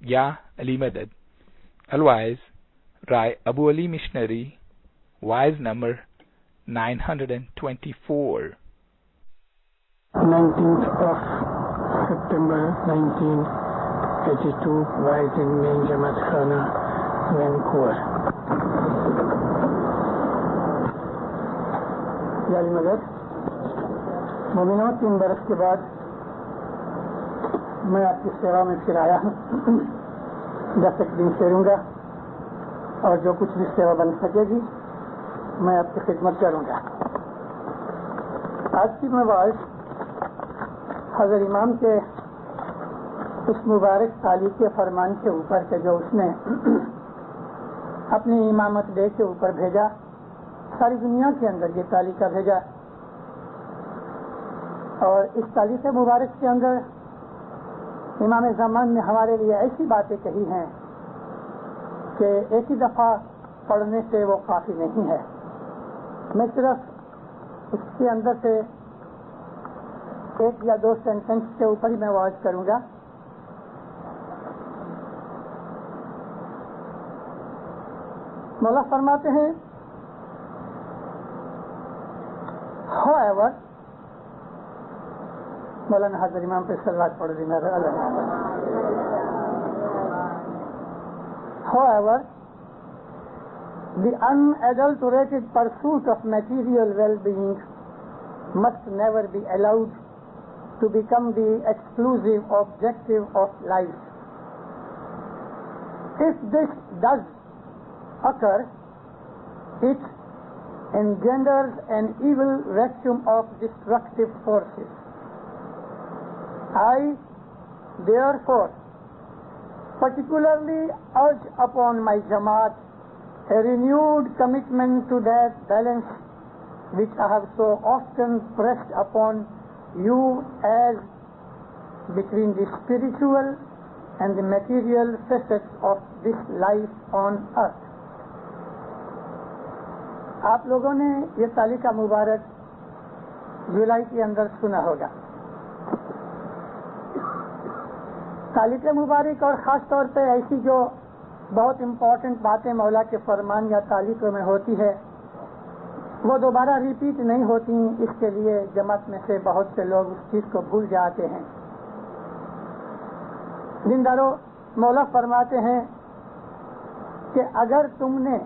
Ya Ali Madad. Otherwise, Rai Abu Ali Missionary, wise number 924. 19th of September 1982, right in Main Jamaat Khana, Vancouver. Ya Ali Madad, مومنوں 3 برس کے بعد میں آپ کی سیوا میں پھر آیا ہوں. 10 دن پھروں گا اور جو کچھ بھی سیوا بن سکے گی میں آپ کی خدمت کروں گا. آج کی میں واعظ حضرت امام کے اس مبارک تعلیق فرمان کے اوپر کہ جو اس نے اپنی امامت ڈے کے اوپر بھیجا، ساری دنیا کے اندر یہ تعلیقہ بھیجا، اور اس تعلیق مبارک کے اندر امام زمان نے ہمارے لیے ایسی باتیں کہی ہیں کہ ایک ہی دفعہ پڑھنے سے وہ کافی نہیں ہے. میں صرف اس کے اندر سے 1 یا 2 سینٹنس کے اوپر ہی میں واعظ کروں گا. مولا فرماتے ہیں however، مولانا حضرت امام پہ صلوات پڑھ دی میرے اللہ. However, the unadulterated pursuit of material well-being must never be allowed to become the exclusive objective of life. If this does occur, it engenders an evil vacuum of destructive forces. I, therefore, particularly urge upon my Jamaat a renewed commitment to that balance which I have so often pressed upon you as between the spiritual and the material facets of this life on earth. آپ لوگوں نے یہ تعلیقہ مبارک جولائی کے اندر سنا ہوگا. تعلیق مبارک اور خاص طور پہ ایسی جو بہت امپورٹنٹ باتیں مولا کے فرمان یا تعلیق میں ہوتی ہے وہ دوبارہ ریپیٹ نہیں ہوتی. اس کے لیے جماعت میں سے بہت سے لوگ اس چیز کو بھول جاتے ہیں. دیندارو، مولا فرماتے ہیں کہ اگر تم نے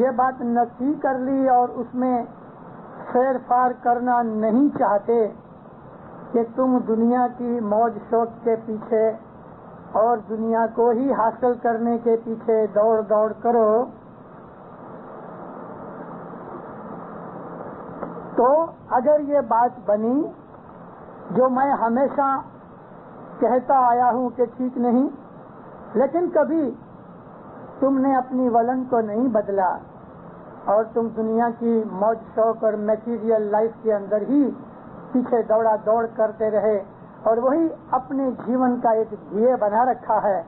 یہ بات نقی کر لی اور اس میں فیر فار کرنا نہیں چاہتے کہ تم دنیا کی موج شوق کے پیچھے اور دنیا کو ہی حاصل کرنے کے پیچھے دوڑ دوڑ کرو، تو اگر یہ بات بنی جو میں ہمیشہ کہتا آیا ہوں کہ ٹھیک نہیں، لیکن کبھی تم نے اپنی ولن کو نہیں بدلا اور تم دنیا کی موج شوق اور میٹیریل لائف کے اندر ہی پیچھے دوڑا دوڑ کرتے رہے اور وہی اپنے جیون کا ایک دھیے بنا رکھا ہے،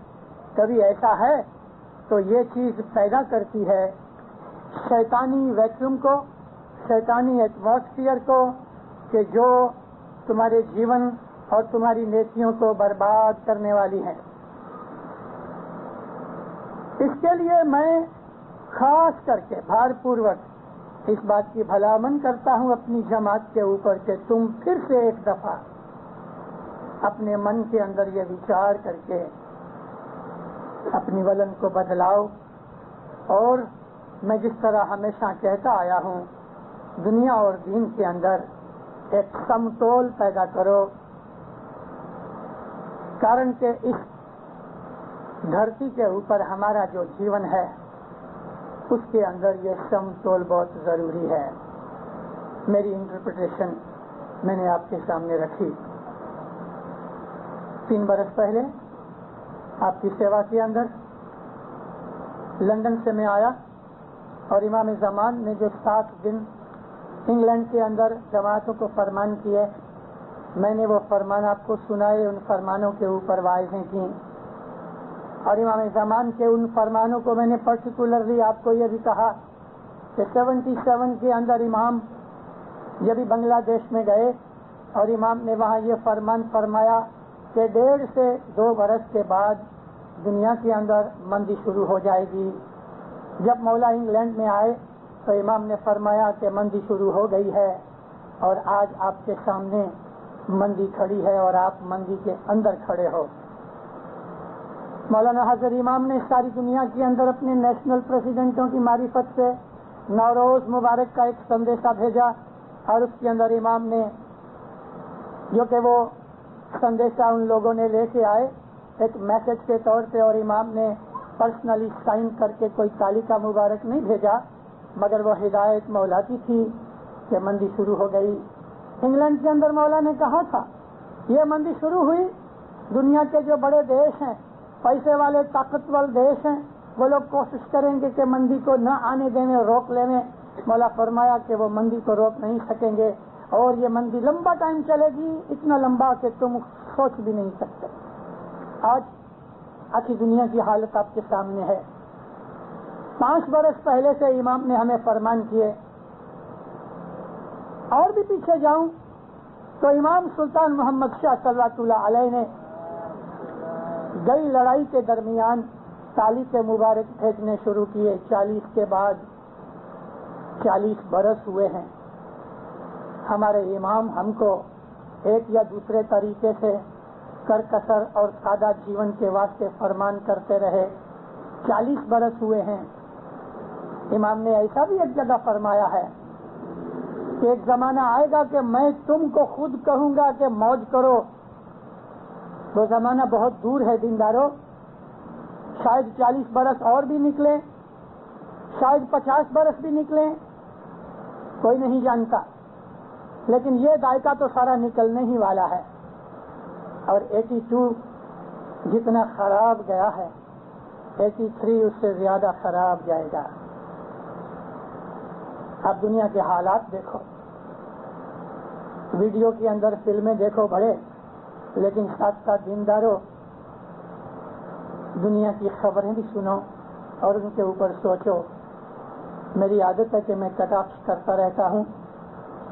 کبھی ایسا ہے تو یہ چیز پیدا کرتی ہے شیطانی ویکیوم کو، شیطانی ایٹماسفیئر کو، کہ جو تمہارے جیون اور تمہاری نیکیوں کو برباد کرنے والی ہے. اس کے لیے میں خاص کر کے بھار پوروک اس بات کی بھلامن کرتا ہوں اپنی جماعت کے اوپر کہ تم پھر سے ایک دفعہ اپنے من کے اندر یہ وچار کر کے اپنی ولن کو بدلاؤ، اور میں جس طرح ہمیشہ کہتا آیا ہوں دنیا اور دین کے اندر ایک سمتول پیدا کرو، کارن کہ اس دھرتی کے اوپر ہمارا جو جیون ہے اس کے اندر یہ سمتول بہت ضروری ہے. میری انٹرپریٹیشن میں نے آپ کے سامنے رکھی. 3 برس پہلے آپ کی سیوا کے اندر لندن سے میں آیا اور امام زمان نے جو 7 دن انگلینڈ کے اندر جماعتوں کو فرمان کیے، میں نے وہ فرمان آپ کو سنائے، ان فرمانوں کے اوپر واعظیں کی. اور امام زمان کے ان فرمانوں کو میں نے پرٹیکولرلی آپ کو یہ بھی کہا کہ 77 کے اندر امام جب بنگلہ دیش میں گئے اور امام نے وہاں یہ فرمان فرمایا کہ 1.5 سے 2 برس کے بعد دنیا کے اندر مندی شروع ہو جائے گی. جب مولا انگلینڈ میں آئے تو امام نے فرمایا کہ مندی شروع ہو گئی ہے، اور آج آپ کے سامنے مندی کھڑی ہے اور آپ مندی کے اندر کھڑے ہو. مولانا حضرت امام نے ساری دنیا کے اندر اپنے نیشنل پریزیڈنٹوں کی معرفت سے نوروز مبارک کا ایک سندیشہ بھیجا، اور اس کے اندر امام نے جو کہ وہ سندیشہ ان لوگوں نے لے کے آئے ایک میسج کے طور پہ، اور امام نے پرسنلی سائن کر کے کوئی تالیکہ مبارک نہیں بھیجا، مگر وہ ہدایت مولا کی تھی کہ مندی شروع ہو گئی. انگلینڈ کے اندر مولا نے کہا تھا یہ مندی شروع ہوئی، دنیا کے جو بڑے دیش ہیں، پیسے والے طاقتور دیش ہیں، وہ لوگ کوشش کریں گے کہ مندی کو نہ آنے دینے، روک لینے. مولا فرمایا کہ وہ مندی کو روک نہیں سکیں گے، اور یہ مندی لمبا ٹائم چلے گی، اتنا لمبا کہ تم سوچ بھی نہیں سکتے. آج آخری دنیا کی حالت آپ کے سامنے ہے. 5 برس پہلے سے امام نے ہمیں فرمان کیے. اور بھی پیچھے جاؤں تو امام سلطان محمد شاہ صلوات اللہ علیہ نے گئی لڑائی کے درمیان تالی کے مبارک بھیجنے شروع کیے. 40 کے بعد 40 برس ہوئے ہیں. ہمارے امام ہم کو ایک یا دوسرے طریقے سے کرکسر اور سادہ جیون کے واسطے فرمان کرتے رہے. 40 برس ہوئے ہیں. امام نے ایسا بھی ایک جگہ فرمایا ہے کہ ایک زمانہ آئے گا کہ میں تم کو خود کہوں گا کہ موج کرو. وہ زمانہ بہت دور ہے دیندارو، شاید 40 برس اور بھی نکلے، شاید 50 برس بھی نکلیں، کوئی نہیں جانتا. لیکن یہ دائقہ تو سارا نکلنے ہی والا ہے. اور 82 جتنا خراب گیا ہے، 83 اس سے زیادہ خراب جائے گا. اب دنیا کے حالات دیکھو، ویڈیو کے اندر فلمیں دیکھو بڑے، لیکن ساتھ ساتھ دیندارو دنیا کی خبریں بھی سنو اور ان کے اوپر سوچو. میری عادت ہے کہ میں کٹاخ کرتا رہتا ہوں،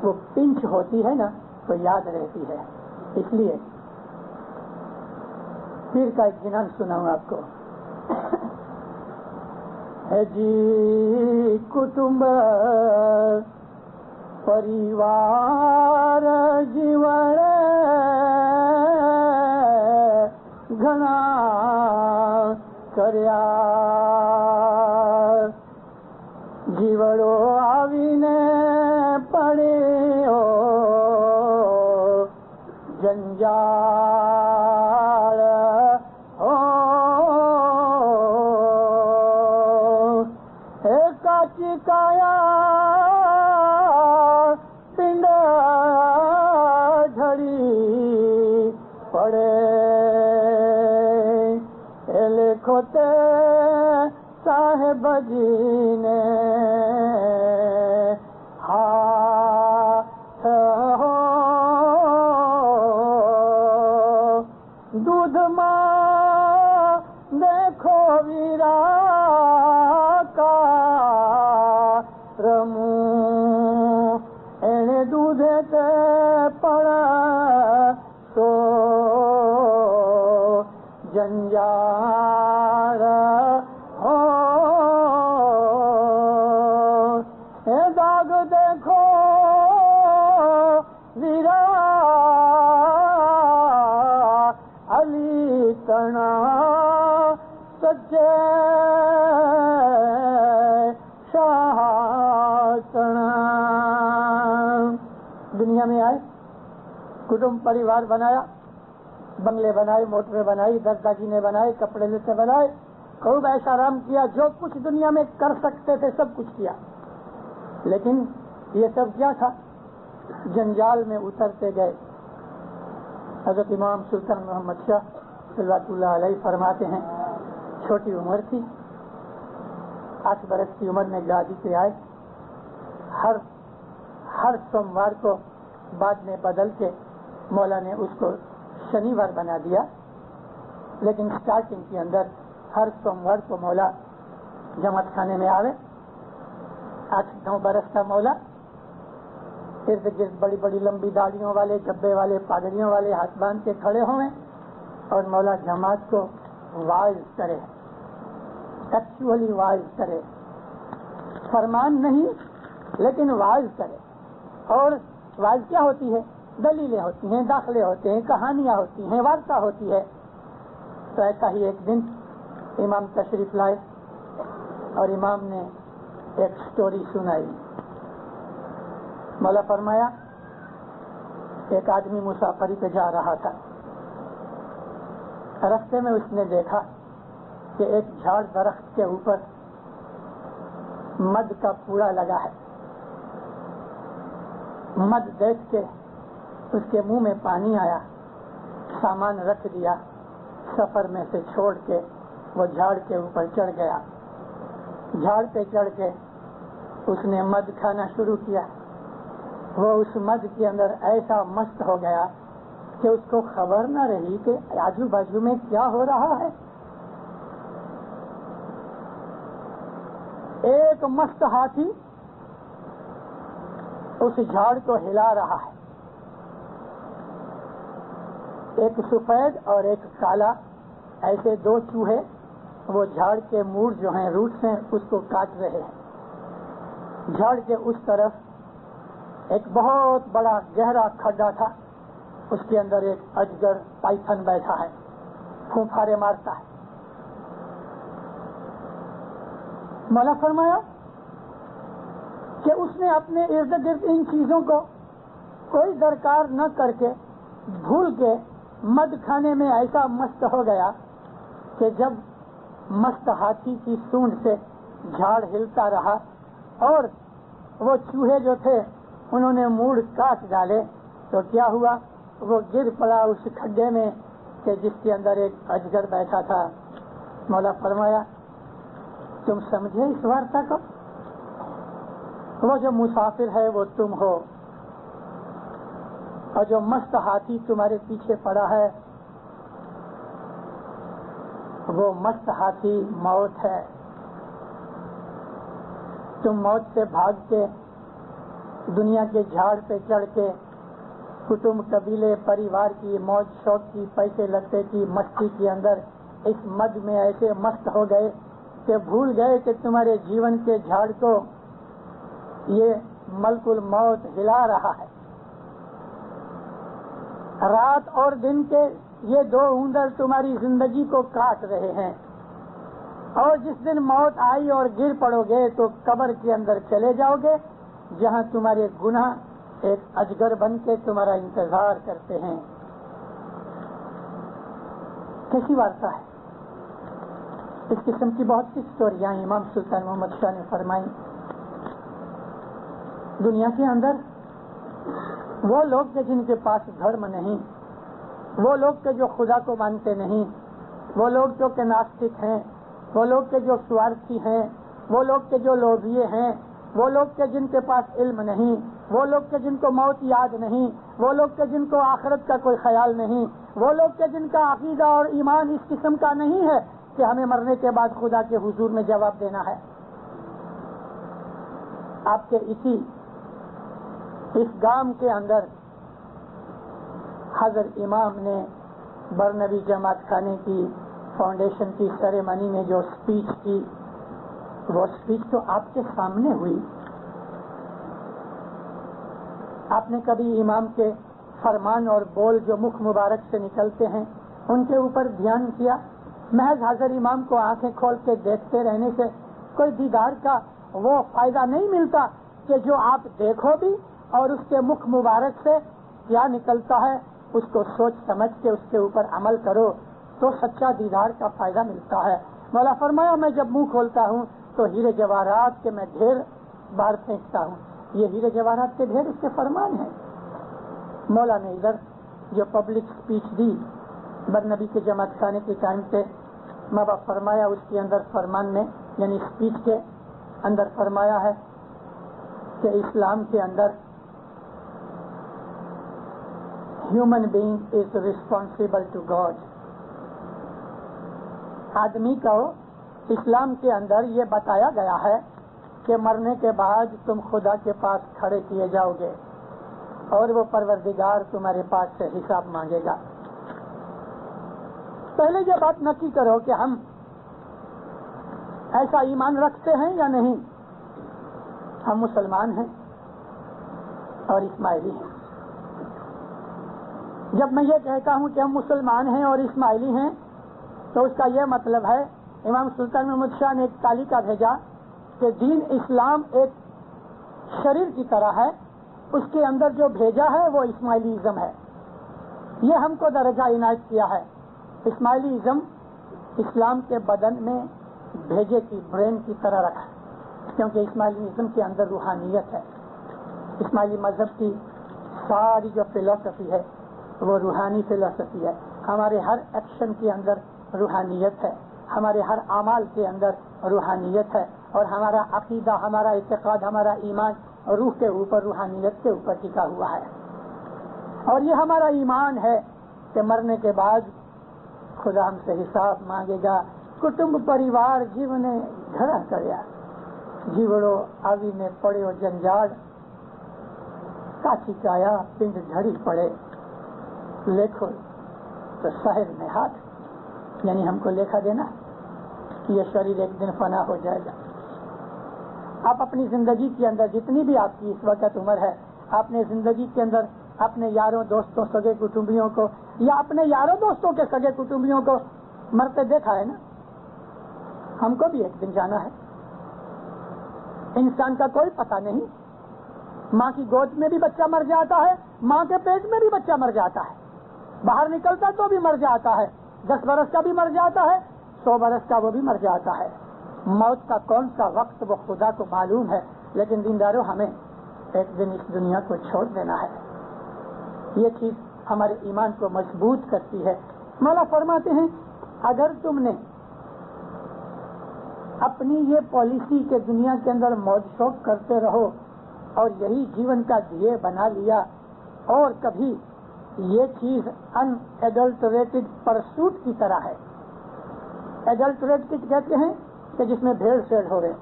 وہ پنچ ہوتی ہے نا تو یاد رہتی ہے. اس لیے پیر کا ایک جنان سناؤں آپ کو. ہے جی کٹمب پریوار جیوڑ گھنا کریا جیوڑو آوینے پڑے جنجال چکایا پنڈ جھڑی پڑے لکھوتے صاحب جی نے ہاتھ ہو دودھ ماں دیکھو ویرا کا رمو این دودھ تے پڑا سو جنجار ہو اے داغ دیکھو ویرا علی تنا سچے دنیا میں آئے، کٹمب پریوار بنایا، بنگلے بنائے، موٹریں بنائی، درداگینے بنائے، کپڑے لیتے بنائے، خوب ایسا آرام کیا، جو کچھ دنیا میں کر سکتے تھے سب کچھ کیا. لیکن یہ سب کیا تھا؟ جنجال میں اترتے گئے. حضرت امام سلطان محمد شاہ صلوات اللہ علیہ فرماتے ہیں چھوٹی عمر تھی، 8 برس کی عمر میں گادی پہ آئے. ہر سوموار کو بعد میں بدل کے مولا نے اس کو شنیوار بنا دیا، لیکن سٹارٹنگ کے اندر ہر سوموار کو مولا جماعت خانے میں آوے. 8-9 برس کا مولا، ارد گرد بڑی بڑی لمبی داڑھیوں والے، جبے والے، پاگڑیوں والے ہاتھ باندھ کے کھڑے ہوئے اور مولا جماعت کو واعظ کرے، ایکچولی واعظ کرے، فرمان نہیں لیکن واعظ کرے. اور واعظ کیا ہوتی ہے؟ دلیلیں ہوتی ہیں، داخلے ہوتے ہیں، کہانیاں ہوتی ہیں، وارتا ہوتی ہے. تو ایسا ہی ایک دن امام تشریف لائے اور امام نے ایک سٹوری سنائی. مولا فرمایا ایک آدمی مسافری پہ جا رہا تھا. رستے میں اس نے دیکھا کہ ایک جھاڑ درخت کے اوپر مد کا پوڑا لگا ہے. مد دیکھ کے اس کے منہ میں پانی آیا، سامان رکھ دیا، سفر میں سے چھوڑ کے وہ جھاڑ کے اوپر چڑھ گیا. جھاڑ پہ چڑھ کے اس نے مد کھانا شروع کیا. وہ اس مد کے اندر ایسا مست ہو گیا کہ اس کو خبر نہ رہی کہ آجو بازو میں کیا ہو رہا ہے. ایک مست ہاتھی اس جھاڑ کو ہلا رہا ہے. ایک سفید اور ایک کالا، ایسے دو چوہے وہ جھاڑ کے موڑ جو ہیں، روٹس ہیں، اس کو کاٹ رہے ہیں. جھاڑ کے اس طرف ایک بہت بڑا گہرا کھڈا تھا، اس کے اندر ایک اجگر پائتھن بیٹھا ہے، پھونپھارے مارتا ہے. مولا فرمایا کہ اس نے اپنے ارد گرد ان چیزوں کو کوئی درکار نہ کر کے بھول کے مد کھانے میں ایسا مست ہو گیا کہ جب مست ہاتھی کی سونڈ سے جھاڑ ہلتا رہا اور وہ چوہے جو تھے انہوں نے موڑ کاٹ ڈالے تو کیا ہوا؟ وہ گر پڑا اس کھڈے میں کہ جس کے اندر ایک اجگر بیٹھا تھا. مولا فرمایا تم سمجھے اس وارتا کو؟ وہ جو مسافر ہے وہ تم ہو، اور جو مست ہاتھی تمہارے پیچھے پڑا ہے وہ مست ہاتھی موت ہے. تم موت سے بھاگ کے دنیا کے جھاڑ پہ چڑھ کے کٹمب، قبیلے، پریوار کی موج شوق کی، پیسے لگتے کی مستی کے اندر اس مد میں ایسے مست ہو گئے کہ بھول گئے کہ تمہارے جیون کے جھاڑ کو یہ ملک الموت ہلا رہا ہے. رات اور دن کے یہ دو اوندر تمہاری زندگی کو کاٹ رہے ہیں، اور جس دن موت آئی اور گر پڑو گے تو قبر کے اندر چلے جاؤ گے جہاں تمہارے گناہ ایک اجگر بن کے تمہارا انتظار کرتے ہیں. کیسی وارتا ہے؟ اس قسم کی بہت سی اسٹوریاں امام سلطان محمد شاہ نے فرمائی. دنیا کے اندر وہ لوگ کہ جن کے پاس دھرم نہیں، وہ لوگ کہ جو خدا کو مانتے نہیں، وہ لوگ جو کہ ناستک ہیں، وہ لوگ کہ جو سوارتھی ہیں، وہ لوگ کہ جو لوبھیے ہیں، وہ لوگ کہ جن کے پاس علم نہیں، وہ لوگ کہ جن کو موت یاد نہیں، وہ لوگ کہ جن کو آخرت کا کوئی خیال نہیں، وہ لوگ کہ جن کا عقیدہ اور ایمان اس قسم کا نہیں ہے کہ ہمیں مرنے کے بعد خدا کے حضور میں جواب دینا ہے. آپ کے اس گام کے اندر حضرت امام نے برنوی جماعت خانے کی فاؤنڈیشن کی سیریمنی میں جو اسپیچ کی، وہ اسپیچ تو آپ کے سامنے ہوئی. آپ نے کبھی امام کے فرمان اور بول جو مکھ مبارک سے نکلتے ہیں ان کے اوپر دھیان کیا؟ محض حضرت امام کو آنکھیں کھول کے دیکھتے رہنے سے کوئی دیدار کا وہ فائدہ نہیں ملتا کہ جو آپ دیکھو بھی اور اس کے مکھ مبارک سے کیا نکلتا ہے اس کو سوچ سمجھ کے اس کے اوپر عمل کرو تو سچا دیدار کا فائدہ ملتا ہے. مولا فرمایا میں جب منہ کھولتا ہوں تو ہیرے جواہرات کے میں ڈھیر بار پھینکتا ہوں. یہ ہیرے جواہرات کے ڈھیر اس کے فرمان ہیں. مولا نے ادھر جو پبلک اسپیچ دی برنبی کے جماعت خانے کے ٹائم پہ، مولا فرمایا اس کے اندر فرمان میں یعنی اسپیچ کے اندر فرمایا ہے کہ اسلام کے اندر human being is responsible to God. آدمی کو اسلام کے اندر یہ بتایا گیا ہے کہ مرنے کے بعد تم خدا کے پاس کھڑے کیے جاؤ گے اور وہ پروردگار تمہارے پاس سے حساب مانگے گا. پہلے یہ بات نقی کرو کہ ہم ایسا ایمان رکھتے ہیں یا نہیں. ہم مسلمان ہیں اور اسماعیلی ہیں. جب میں یہ کہتا ہوں کہ ہم مسلمان ہیں اور اسماعیلی ہیں تو اس کا یہ مطلب ہے، امام سلطان محمد شاہ نے ایک تعلیقہ بھیجا کہ دین اسلام ایک شریر کی طرح ہے، اس کے اندر جو بھیجا ہے وہ اسماعیلیزم ہے. یہ ہم کو درجہ عنایت کیا ہے. اسماعیلیزم اسلام کے بدن میں بھیجے کی برین کی طرح رکھا، کیونکہ اسماعیلیزم کے اندر روحانیت ہے. اسماعیلی مذہب کی ساری جو فلسفی ہے وہ روحانی فلسفی ہے. ہمارے ہر ایکشن کے اندر روحانیت ہے، ہمارے ہر اعمال کے اندر روحانیت ہے، اور ہمارا عقیدہ، ہمارا اعتقاد، ہمارا ایمان روح کے اوپر، روحانیت کے اوپر ٹکا ہوا ہے. اور یہ ہمارا ایمان ہے کہ مرنے کے بعد خدا ہم سے حساب مانگے گا. کٹمب پریوار جیونے گھڑا کریا، جیوڑو آوی میں پڑے جنجال، کاچی کایا پنڈ جھڑی پڑے، لکھو تو شہر میں ہاتھ. یعنی ہم کو لکھا دینا یہ شریر ایک دن فنا ہو جائے گا. آپ اپنی زندگی کے اندر جتنی بھی آپ کی اس وقت عمر ہے، آپ نے زندگی کے اندر اپنے یاروں دوستوں سگے کٹمبیوں کو یا اپنے یاروں دوستوں کے سگے کٹمبیوں کو مرتے دیکھا ہے نا. ہم کو بھی ایک دن جانا ہے. انسان کا کوئی پتہ نہیں. ماں کی گود میں بھی بچہ مر جاتا ہے، ماں کے پیٹ میں بھی بچہ مر جاتا ہے، باہر نکلتا تو بھی مر جاتا ہے. 10 برس کا بھی مر جاتا ہے، 100 برس کا وہ بھی مر جاتا ہے. موت کا کون سا وقت وہ خدا کو معلوم ہے. لیکن دینداروں ہمیں ایک دن اس دنیا کو چھوڑ دینا ہے. یہ چیز ہمارے ایمان کو مضبوط کرتی ہے. مولا فرماتے ہیں اگر تم نے اپنی یہ پالیسی کے دنیا کے اندر موج شوق کرتے رہو اور یہی جیون کا دھیے بنا لیا، اور کبھی یہ چیز ان ایڈلٹریٹڈ پرسوٹ کی طرح ہے. ایڈلٹریٹڈ کہتے ہیں کہ جس میں بھیڑ سیڑ ہو رہے،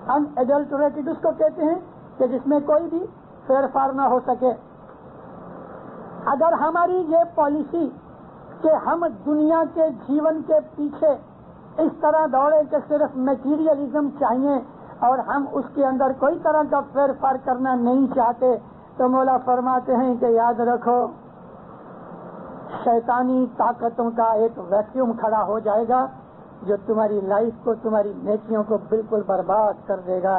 ان ایڈلٹریٹڈ اس کو کہتے ہیں کہ جس میں کوئی بھی پھیر پھار نہ ہو سکے. اگر ہماری یہ پالیسی کہ ہم دنیا کے جیون کے پیچھے اس طرح دوڑے کہ صرف میٹیریلزم چاہیے اور ہم اس کے اندر کوئی طرح کا پھیر پھار کرنا نہیں چاہتے، تو مولا فرماتے ہیں کہ یاد رکھو شیطانی طاقتوں کا ایک ویکیوم کھڑا ہو جائے گا جو تمہاری لائف کو، تمہاری نیکیوں کو بالکل برباد کر دے گا.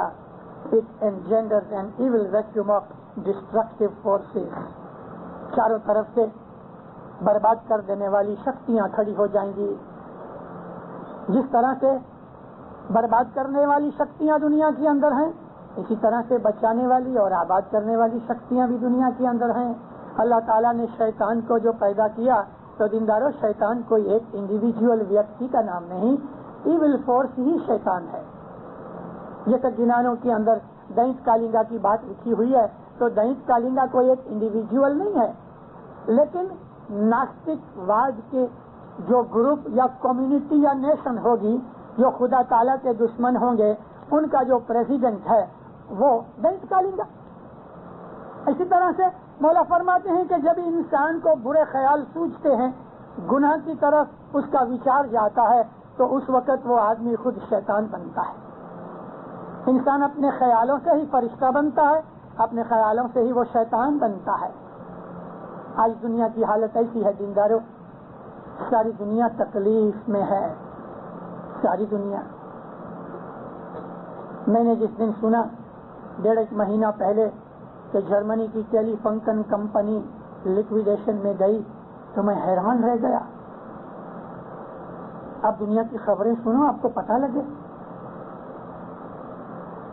It engenders an evil vacuum of destructive forces. چاروں طرف سے برباد کر دینے والی شکتیاں کھڑی ہو جائیں گی. جس طرح سے برباد کرنے والی شکتیاں دنیا کے اندر ہیں، اسی طرح سے بچانے والی اور آباد کرنے والی شکتیاں بھی دنیا کے اندر ہیں. اللہ تعالیٰ نے شیطان کو جو پیدا کیا تو دینداروں شیطان کوئی ایک انڈیویجول ویکتی کا نام نہیں، ایول فورس ہی شیطان ہے. جیسے گنانوں کے اندر دینت کالنگا کی بات لکھی ہوئی ہے تو دینت کالنگا کوئی ایک انڈیویجول نہیں ہے، لیکن ناستک واد کے جو گروپ یا کمیونٹی یا نیشن ہوگی جو خدا تعالیٰ کے دشمن ہوں گے، ان کا جو پریزیڈنٹ ہے وہ دینت کالنگا. اسی طرح سے مولا فرماتے ہیں کہ جب انسان کو برے خیال سوچتے ہیں، گناہ کی طرف اس کا وچار جاتا ہے، تو اس وقت وہ آدمی خود شیطان بنتا ہے. انسان اپنے خیالوں سے ہی فرشتہ بنتا ہے، اپنے خیالوں سے ہی وہ شیطان بنتا ہے. آج دنیا کی حالت ایسی ہے دینداروں، ساری دنیا تکلیف میں ہے، ساری دنیا. میں نے جس دن سنا 1.5 مہینہ پہلے کہ جرمنی کی ٹیلی فنکن کمپنی لیکویڈیشن میں گئی تو میں حیران رہ گیا. آپ دنیا کی خبریں سنو، آپ کو پتہ لگے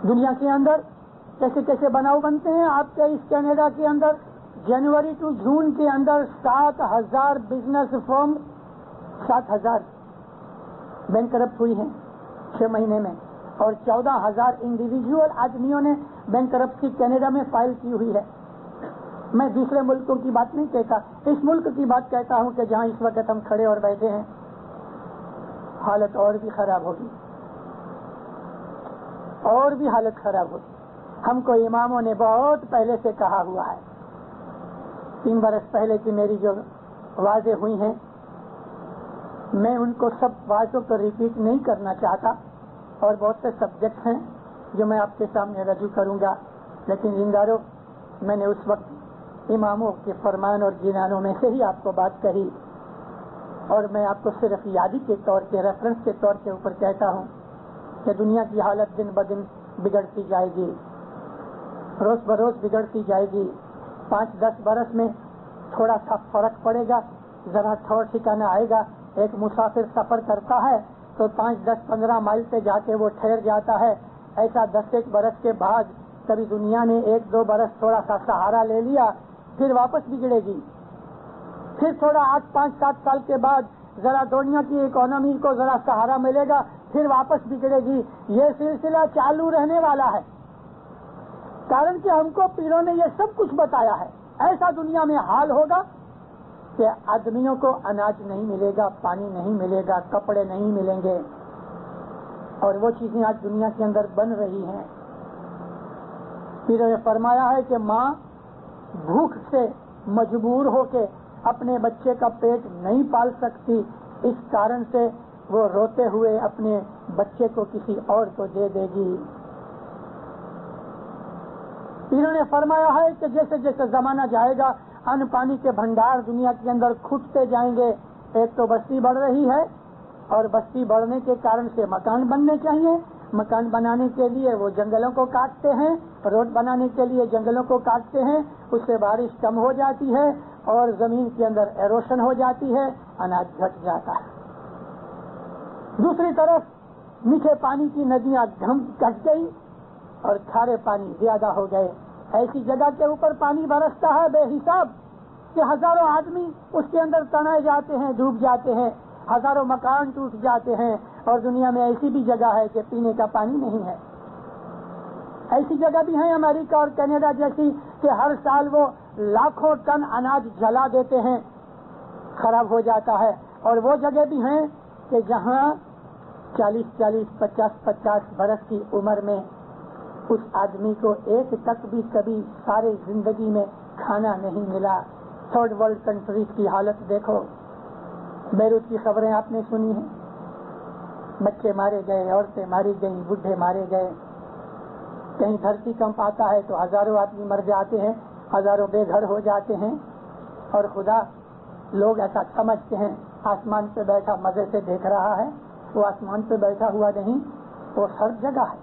دنیا کے اندر کیسے کیسے بناؤ بنتے ہیں. آپ کے اس کینیڈا کے اندر جنوری ٹو جون کے اندر 7,000 بزنس فرم 7,000 بینکرپٹ ہوئی ہیں 6 مہینے میں، اور 14,000 انڈیویجول آدمیوں نے بینکرپسی کینیڈا میں فائل کی ہوئی ہے. میں دوسرے ملکوں کی بات نہیں کہتا، اس ملک کی بات کہتا ہوں کہ جہاں اس وقت ہم کھڑے اور بیٹھے ہیں. حالت اور بھی خراب ہوگی، اور بھی حالت خراب ہوگی. ہم کو اماموں نے بہت پہلے سے کہا ہوا ہے، 3 برس پہلے کی میری جو واضح ہوئی ہیں میں ان کو سب باتوں کو ریپیٹ نہیں کرنا چاہتا، اور بہت سے سبجیکٹس ہیں جو میں آپ کے سامنے رجوع کروں گا، لیکن زندارو میں نے اس وقت اماموں کے فرمان اور جنانوں میں سے ہی آپ کو بات کہی، اور میں آپ کو صرف یادی کے طور پہ، ریفرنس کے طور کے اوپر کہتا ہوں کہ دنیا کی حالت دن بدن بگڑتی جائے گی، روز بروز بگڑتی جائے گی۔ 5-10 برس میں تھوڑا سا فرق پڑے گا، ذرا ٹھور ٹھکانا آئے گا۔ ایک مسافر سفر کرتا ہے تو 5-10-15 مائل پہ جا کے وہ ٹھہر جاتا ہے، ایسا 10-1 برس کے بعد کبھی دنیا نے 1-2 برس تھوڑا سا سہارا لے لیا، پھر واپس بگڑے گی۔ پھر تھوڑا 8-5-7 سال کے بعد ذرا دنیا کی اکانومی کو ذرا سہارا ملے گا، پھر واپس بگڑے گی۔ یہ سلسلہ چالو رہنے والا ہے، کارن کہ ہم کو پیروں نے یہ سب کچھ بتایا ہے۔ ایسا دنیا میں حال ہوگا کہ آدمیوں کو اناج نہیں ملے گا، پانی نہیں ملے گا، کپڑے نہیں ملیں گے، اور وہ چیزیں آج دنیا کے اندر بن رہی ہیں۔ پیروں نے فرمایا ہے کہ ماں بھوک سے مجبور ہو کے اپنے بچے کا پیٹ نہیں پال سکتی، اس کارن سے وہ روتے ہوئے اپنے بچے کو کسی اور کو دے دے گی۔ انہوں نے فرمایا ہے کہ جیسے جیسے زمانہ جائے گا، ان پانی کے بھنڈار دنیا کے اندر کھٹتے جائیں گے۔ ایک تو بستی بڑھ رہی ہے، اور بستی بڑھنے کے کارن سے مکان بننے چاہیے، مکان بنانے کے لیے وہ جنگلوں کو کاٹتے ہیں، روڈ بنانے کے لیے جنگلوں کو کاٹتے ہیں، اس سے بارش کم ہو جاتی ہے اور زمین کے اندر ایروشن ہو جاتی ہے، اناج گھٹ جاتا ہے۔ دوسری طرف میٹھے پانی کی ندیاں گھٹ گئی اور کھارے پانی زیادہ ہو گئے۔ ایسی جگہ کے اوپر پانی برستا ہے بے حساب کہ ہزاروں آدمی اس کے اندر تڑائے جاتے ہیں، ڈوب جاتے ہیں، ہزاروں مکان ٹوٹ جاتے ہیں، اور دنیا میں ایسی بھی جگہ ہے کہ پینے کا پانی نہیں ہے۔ ایسی جگہ بھی ہیں امریکہ اور کینیڈا جیسی کہ ہر سال وہ لاکھوں ٹن اناج جلا دیتے ہیں، خراب ہو جاتا ہے۔ اور وہ جگہ بھی ہیں کہ جہاں 40-40 50-50 برس کی عمر میں اس آدمی کو ایک تک بھی کبھی سارے زندگی میں کھانا نہیں ملا۔ تھرڈ ورلڈ کنٹریز کی حالت دیکھو، بیروت کی خبریں آپ نے سنی ہیں، بچے مارے گئے، عورتیں ماری گئیں، بڈھے مارے گئے۔ کہیں دھرتی کنپ آتا ہے تو ہزاروں آدمی مر جاتے ہیں، ہزاروں بے گھر ہو جاتے ہیں، اور خدا لوگ ایسا سمجھتے ہیں آسمان پہ بیٹھا مزے سے دیکھ رہا ہے۔ وہ آسمان پہ بیٹھا ہوا نہیں، وہ ہر جگہ ہے،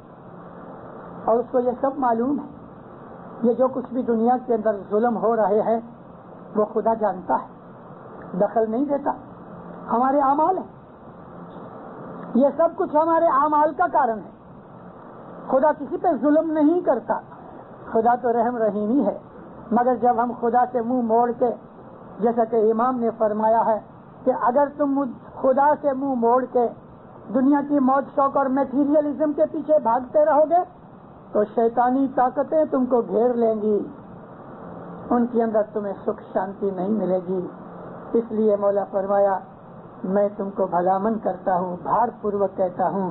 اور اس کو یہ سب معلوم ہے۔ یہ جو کچھ بھی دنیا کے اندر ظلم ہو رہے ہیں وہ خدا جانتا ہے، دخل نہیں دیتا، ہمارے اعمال ہیں، یہ سب کچھ ہمارے اعمال کا کارن ہے۔ خدا کسی پہ ظلم نہیں کرتا، خدا تو رحم رحیمی ہے، مگر جب ہم خدا سے منہ موڑ کے، جیسا کہ امام نے فرمایا ہے کہ اگر تم خدا سے منہ موڑ کے دنیا کی موج شوق اور میٹیریلزم کے پیچھے بھاگتے رہو گے تو شیطانی طاقتیں تم کو گھیر لیں گی، ان کے اندر تمہیں سکھ شانتی نہیں ملے گی۔ اس لیے مولا فرمایا میں تم کو بھلامن کرتا ہوں، بھار پوروک کہتا ہوں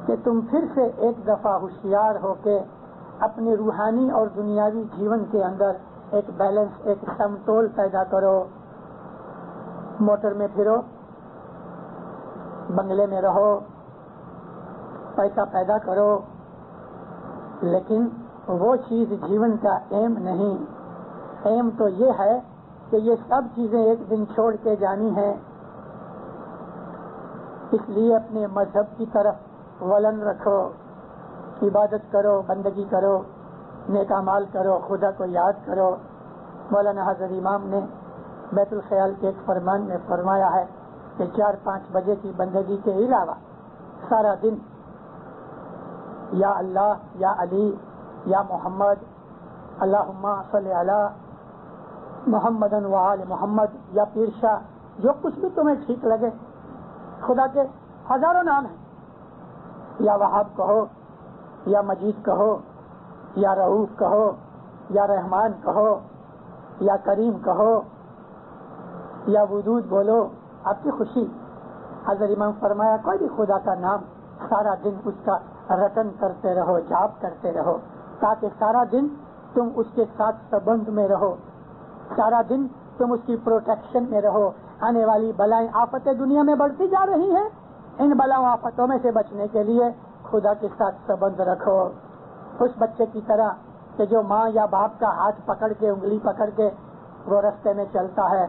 کہ تم پھر سے ایک دفعہ ہوشیار ہو کے اپنے روحانی اور دنیاوی جیون کے اندر ایک بیلنس، ایک سمتول پیدا کرو۔ موٹر میں پھرو، بنگلے میں رہو، پیسہ پیدا کرو، لیکن وہ چیز جیون کا ایم نہیں۔ ایم تو یہ ہے کہ یہ سب چیزیں ایک دن چھوڑ کے جانی ہیں۔ اس لیے اپنے مذہب کی طرف ولن رکھو، عبادت کرو، بندگی کرو، نیک اعمال کرو، خدا کو یاد کرو۔ مولانا حضرت امام نے بیت الخیال کے ایک فرمان میں فرمایا ہے کہ 4-5 بجے کی بندگی کے علاوہ سارا دن یا اللہ، یا علی، یا محمد، اللہم صلی علی محمد و آل محمد، یا پیر شاہ، جو کچھ بھی تمہیں ٹھیک لگے، خدا کے ہزاروں نام ہیں، یا وہاب کہو، یا مجید کہو، یا رؤوف کہو، یا رحمان کہو، یا کریم کہو، یا ودود بولو، آپ کی خوشی۔ حضرت امام فرمایا کوئی بھی خدا کا نام سارا دن اس کا رٹن کرتے رہو، جاپ کرتے رہو، تاکہ سارا دن تم اس کے ساتھ سبند میں رہو، سارا دن تم اس کی پروٹیکشن میں رہو۔ آنے والی بلائیں آفتیں دنیا میں بڑھتی جا رہی ہیں. ان بلاؤں آفتوں میں سے بچنے کے لیے خدا کے ساتھ سبند رکھو. اس بچے کی طرح کہ جو ماں یا باپ کا ہاتھ پکڑ کے انگلی پکڑ کے وہ رستے میں چلتا ہے,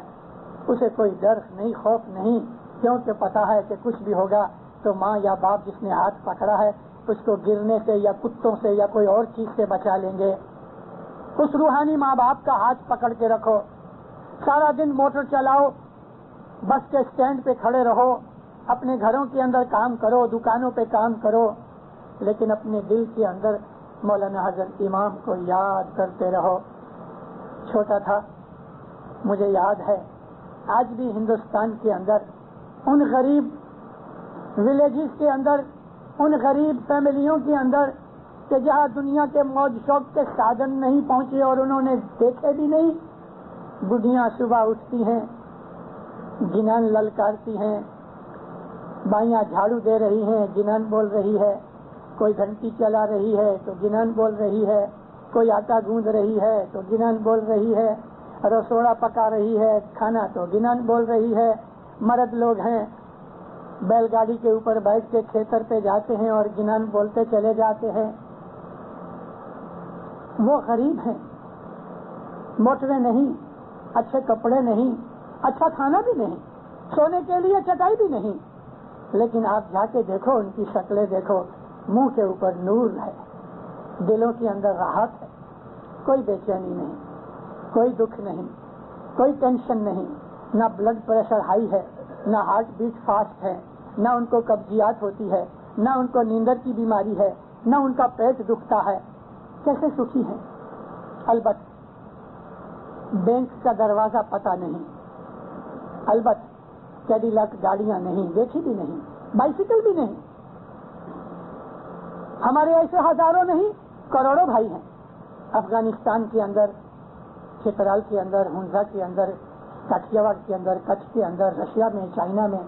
اسے کوئی ڈر نہیں, خوف نہیں, کیونکہ پتا ہے کہ کچھ بھی ہوگا تو ماں یا باپ جس نے ہاتھ پکڑا ہے اس کو گرنے سے یا کتوں سے یا کوئی اور چیز سے بچا لیں گے. اس روحانی ماں باپ کا ہاتھ پکڑ کے رکھو. سارا دن موٹر چلاؤ, بس کے اسٹینڈ پہ کھڑے رہو, اپنے گھروں کے اندر کام کرو, دکانوں پہ کام کرو, لیکن اپنے دل کے اندر مولانا حضرت امام کو یاد کرتے رہو. چھوٹا تھا, مجھے یاد ہے آج بھی ہندوستان کے اندر ان غریب ولیجز کے اندر, ان غریب فیملیوں کے اندر کہ جہاں دنیا کے موج شوق کے سادن نہیں پہنچے اور انہوں نے دیکھے بھی نہیں, بڈھیاں صبح اٹھتی ہیں, گنان للکارتی ہیں, بائیاں جھاڑو دے رہی ہیں, گنان بول رہی ہے, کوئی گھنٹی چلا رہی ہے تو گنان بول رہی ہے, کوئی آٹا گوندھ رہی ہے تو گنان بول رہی ہے, رسوڑا پکا رہی ہے, کھانا تو گنان بول رہی ہے. مرد لوگ ہیں بیل گاڑی کے اوپر بیٹھ کے کھیتر پہ جاتے ہیں اور گنان بولتے چلے جاتے ہیں. وہ غریب ہیں, موٹریں نہیں, اچھے کپڑے نہیں, اچھا کھانا بھی نہیں, سونے کے لیے چٹائی بھی نہیں, لیکن آپ جا کے دیکھو ان کی شکلیں دیکھو, منہ کے اوپر نور ہے, دلوں کے اندر راحت ہے, کوئی بے چینی نہیں, کوئی دکھ نہیں, کوئی ٹینشن نہیں, نہ بلڈ پریشر ہائی ہے, نہ ہارٹ بیٹ فاسٹ ہے, نہ ان کو قبضیات ہوتی ہے, نہ ان کو نیندر کی بیماری ہے, نہ ان کا پیٹ دکھتا ہے. کیسے سکھی ہے. البتہ بینک کا دروازہ پتہ نہیں, البتہ کیڈیلاک گاڑیاں نہیں, دیکھی بھی نہیں, بائسیکل بھی نہیں. ہمارے ایسے ہزاروں نہیں کروڑوں بھائی ہیں افغانستان کے اندر, چترال کے اندر, ہنزا کے اندر, کاٹھیا واڑ کے اندر, کچھ کے اندر, رشیا میں, چائنا میں.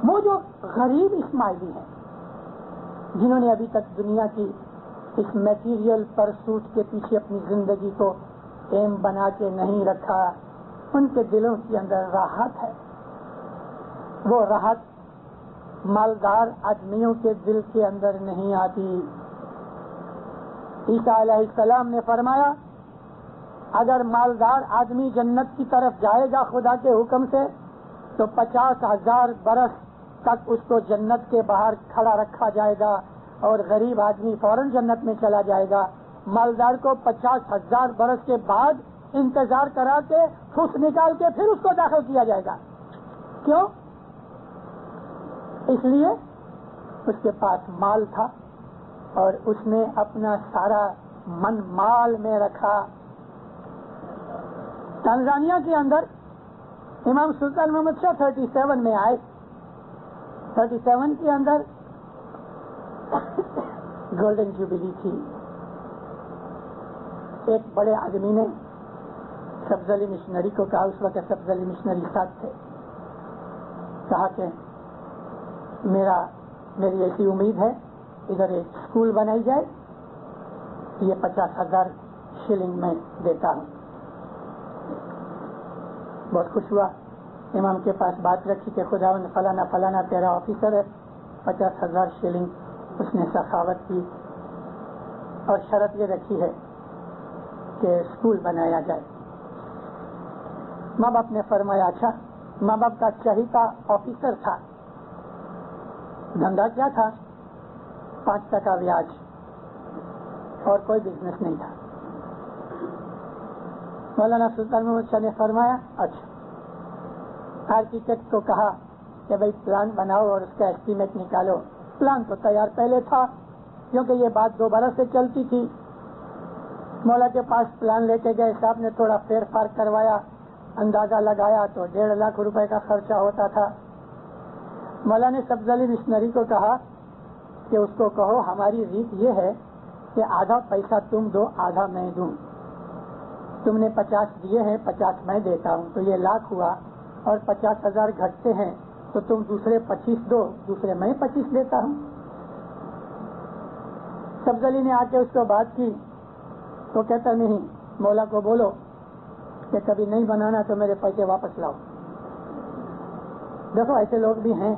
وہ جو غریب اسماعیلی ہیں جنہوں نے ابھی تک دنیا کی اس میٹیریل پرسوٹ کے پیچھے اپنی زندگی کو ایم بنا کے نہیں رکھا, ان کے دلوں کے اندر راحت ہے. وہ راحت مالدار آدمیوں کے دل کے اندر نہیں آتی. عیسیٰ علیہ السلام نے فرمایا اگر مالدار آدمی جنت کی طرف جائے گا خدا کے حکم سے تو 50,000 برس تک اس کو جنت کے باہر کھڑا رکھا جائے گا, اور غریب آدمی فوراً جنت میں چلا جائے گا. مالدار کو 50,000 برس کے بعد انتظار کرا کے پھوس نکال کے پھر اس کو داخل کیا جائے گا. کیوں؟ اس لیے اس کے پاس مال تھا اور اس نے اپنا سارا من مال میں رکھا. تنزانیہ کے اندر امام سلطان محمد شاہ 37 میں آئے. 37 کے اندر گولڈن جوبلی تھی. ایک بڑے آدمی نے سبز علی مشنری کو کہا, اس وقت سبز علی مشنری ساتھ تھے, کہا کہ میری ایسی امید ہے ادھر ایک اسکول بنائی جائے, یہ 50,000 شلنگ میں دیتا ہوں. بہت خوش ہوا, امام کے پاس بات رکھی کہ خداوند فلانا فلانا تیرا آفیسر ہے, 50,000 شلنگ اس نے سخاوت کی اور شرط یہ رکھی ہے کہ اسکول بنایا جائے. ماں باپ نے فرمایا اچھا. ماں باپ کا چہیتا آفیسر تھا, دھندا کیا تھا, 5% بیاج, اور کوئی بزنس نہیں تھا. مولانا سلطان محمد شاہ نے فرمایا اچھا. آرکیٹیکٹ کو کہا کہ بھائی پلان بناؤ اور اس کا ایسٹیمیٹ نکالو. پلان تو تیار پہلے تھا کیونکہ یہ بات 2 برس سے چلتی تھی. مولا کے پاس پلان لے کے گئے, صاحب نے تھوڑا پھیر پھار کروایا, اندازہ لگایا تو 1.5 لاکھ روپے کا خرچہ ہوتا تھا. مولا نے سبز علی مشنری کو کہا کہ اس کو کہو ہماری ریت یہ ہے کہ آدھا پیسہ تم دو آدھا میں دوں. تم نے 50 دیے ہیں, 50 میں دیتا ہوں, تو یہ 1 لاکھ ہوا, اور 50,000 گھٹتے ہیں تو تم دوسرے 25 دو, دوسرے میں 25 دیتا ہوں. سبز علی نے آ کے اس کو بات کی تو کہتا نہیں, مولا کو بولو کہ کبھی نہیں بنانا تو میرے پیسے واپس لاؤ. دیکھو ایسے لوگ بھی ہیں،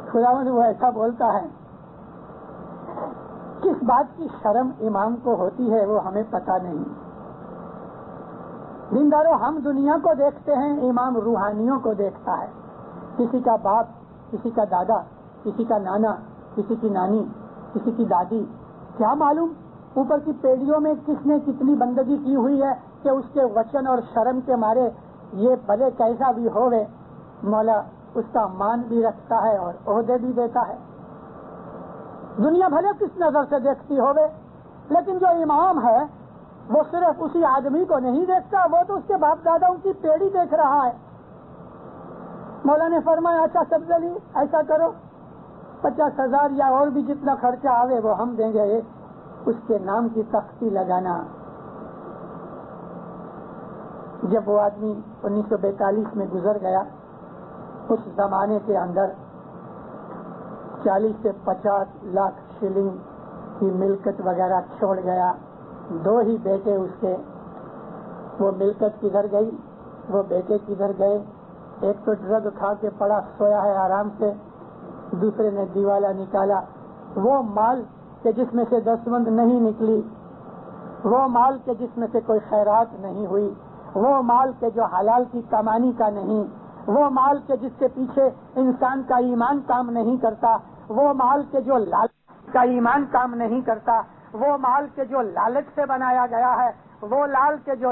خداوند وہ ایسا بولتا ہے، کس بات کی شرم امام کو ہوتی ہے وہ ہمیں پتہ نہیں۔ دینداروں، ہم دنیا کو دیکھتے ہیں، امام روحانیوں کو دیکھتا ہے۔ کسی کا باپ، کسی کا دادا، کسی کا نانا، کسی کی نانی، کسی کی دادی، کیا معلوم اوپر کی پیڑیوں میں کس نے کتنی بندگی کی ہوئی ہے کہ اس کے وچن اور شرم کے مارے یہ بھلے کیسا بھی ہوئے مولا اس کا مان بھی رکھتا ہے اور عہدے بھی دیتا ہے۔ دنیا بھلے کس نظر سے دیکھتی ہوئے، لیکن جو امام ہے وہ صرف اسی آدمی کو نہیں دیکھتا، وہ تو اس کے باپ داداؤں کی پیڑھی دیکھ رہا ہے۔ مولا نے فرمایا اچھا سبز علی ایسا کرو، 50,000 یا اور بھی جتنا خرچہ آوے وہ ہم دیں گے، اس کے نام کی تختی لگانا۔ جب وہ آدمی 1942 میں گزر گیا، اس زمانے کے اندر 40 سے 50 لاکھ شلنگ کی ملکت وغیرہ چھوڑ گیا، 2 ہی بیٹے اس کے۔ وہ ملکت کدھر گئی، وہ بیٹے کدھر گئے؟ ایک تو ڈرگ کھا کے پڑا سویا ہے آرام سے، دوسرے نے دیوالا نکالا۔ وہ مال کہ جس میں سے دستمند نہیں نکلی، وہ مال کہ جس میں سے کوئی خیرات نہیں ہوئی، وہ مال کہ جو حلال کی کمانی کا نہیں، وہ مال کہ جس کے پیچھے انسان کا ایمان کام نہیں کرتا، وہ مال کہ جو لالچ کا ایمان کام نہیں کرتا، وہ مال کہ جو لالچ سے بنایا گیا ہے، وہ لال کہ جو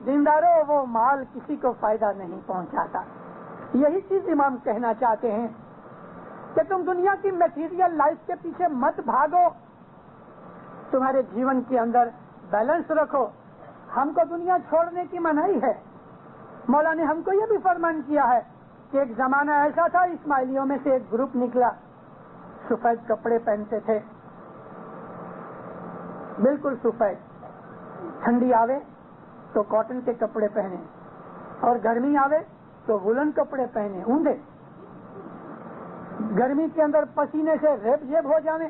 دینداروں، وہ مال کسی کو فائدہ نہیں پہنچاتا۔ یہی چیز امام کہنا چاہتے ہیں کہ تم دنیا کی میٹیریل لائف کے پیچھے مت بھاگو، تمہارے جیون کے اندر بیلنس رکھو۔ ہم کو دنیا چھوڑنے کی منائی ہے۔ مولا نے ہم کو یہ بھی فرمان کیا ہے کہ ایک زمانہ ایسا تھا، اسماعیلیوں میں سے ایک گروپ نکلا، سفید کپڑے پہنتے تھے، بالکل سفید، ٹھنڈی آوے تو کاٹن کے کپڑے پہنے اور گرمی آوے تو وولن کپڑے پہنے، اوندے، گرمی کے اندر پسینے سے ریب جیب ہو جاویں،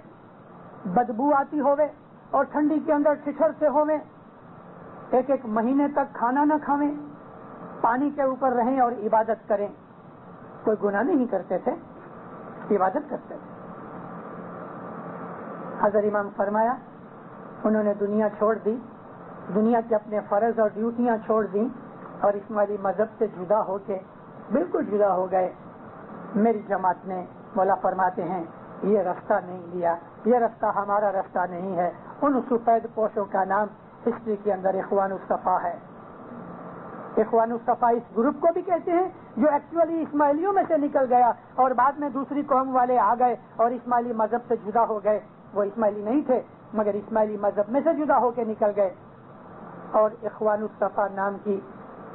بدبو آتی ہوئے، اور ٹھنڈی کے اندر ٹھٹر سے ہوئیں، 1 مہینے تک کھانا نہ کھاویں، پانی کے اوپر رہیں اور عبادت کریں۔ کوئی گناہ نہیں کرتے تھے، عبادت کرتے تھے۔ حضرت امام فرمایا انہوں نے دنیا چھوڑ دی، دنیا کے اپنے فرض اور ڈیوٹیاں چھوڑ دیں اور اسماعیلی مذہب سے جدا ہو کے بالکل جدا ہو گئے۔ میری جماعت نے، مولا فرماتے ہیں، یہ رستہ نہیں لیا، یہ رستہ ہمارا رستہ نہیں ہے۔ ان سفید پوشوں کا نام ہسٹری کے اندر اخوان الصفا ہے۔ اخوان الصفا اس گروپ کو بھی کہتے ہیں جو ایکچولی اسماعیلیوں میں سے نکل گیا اور بعد میں دوسری قوم والے آ گئے اور اسماعیلی مذہب سے جدا ہو گئے۔ وہ اسماعیلی نہیں تھے مگر اسماعیلی مذہب میں سے جدا ہو کے نکل گئے۔ اور اخوان الصفا نام کی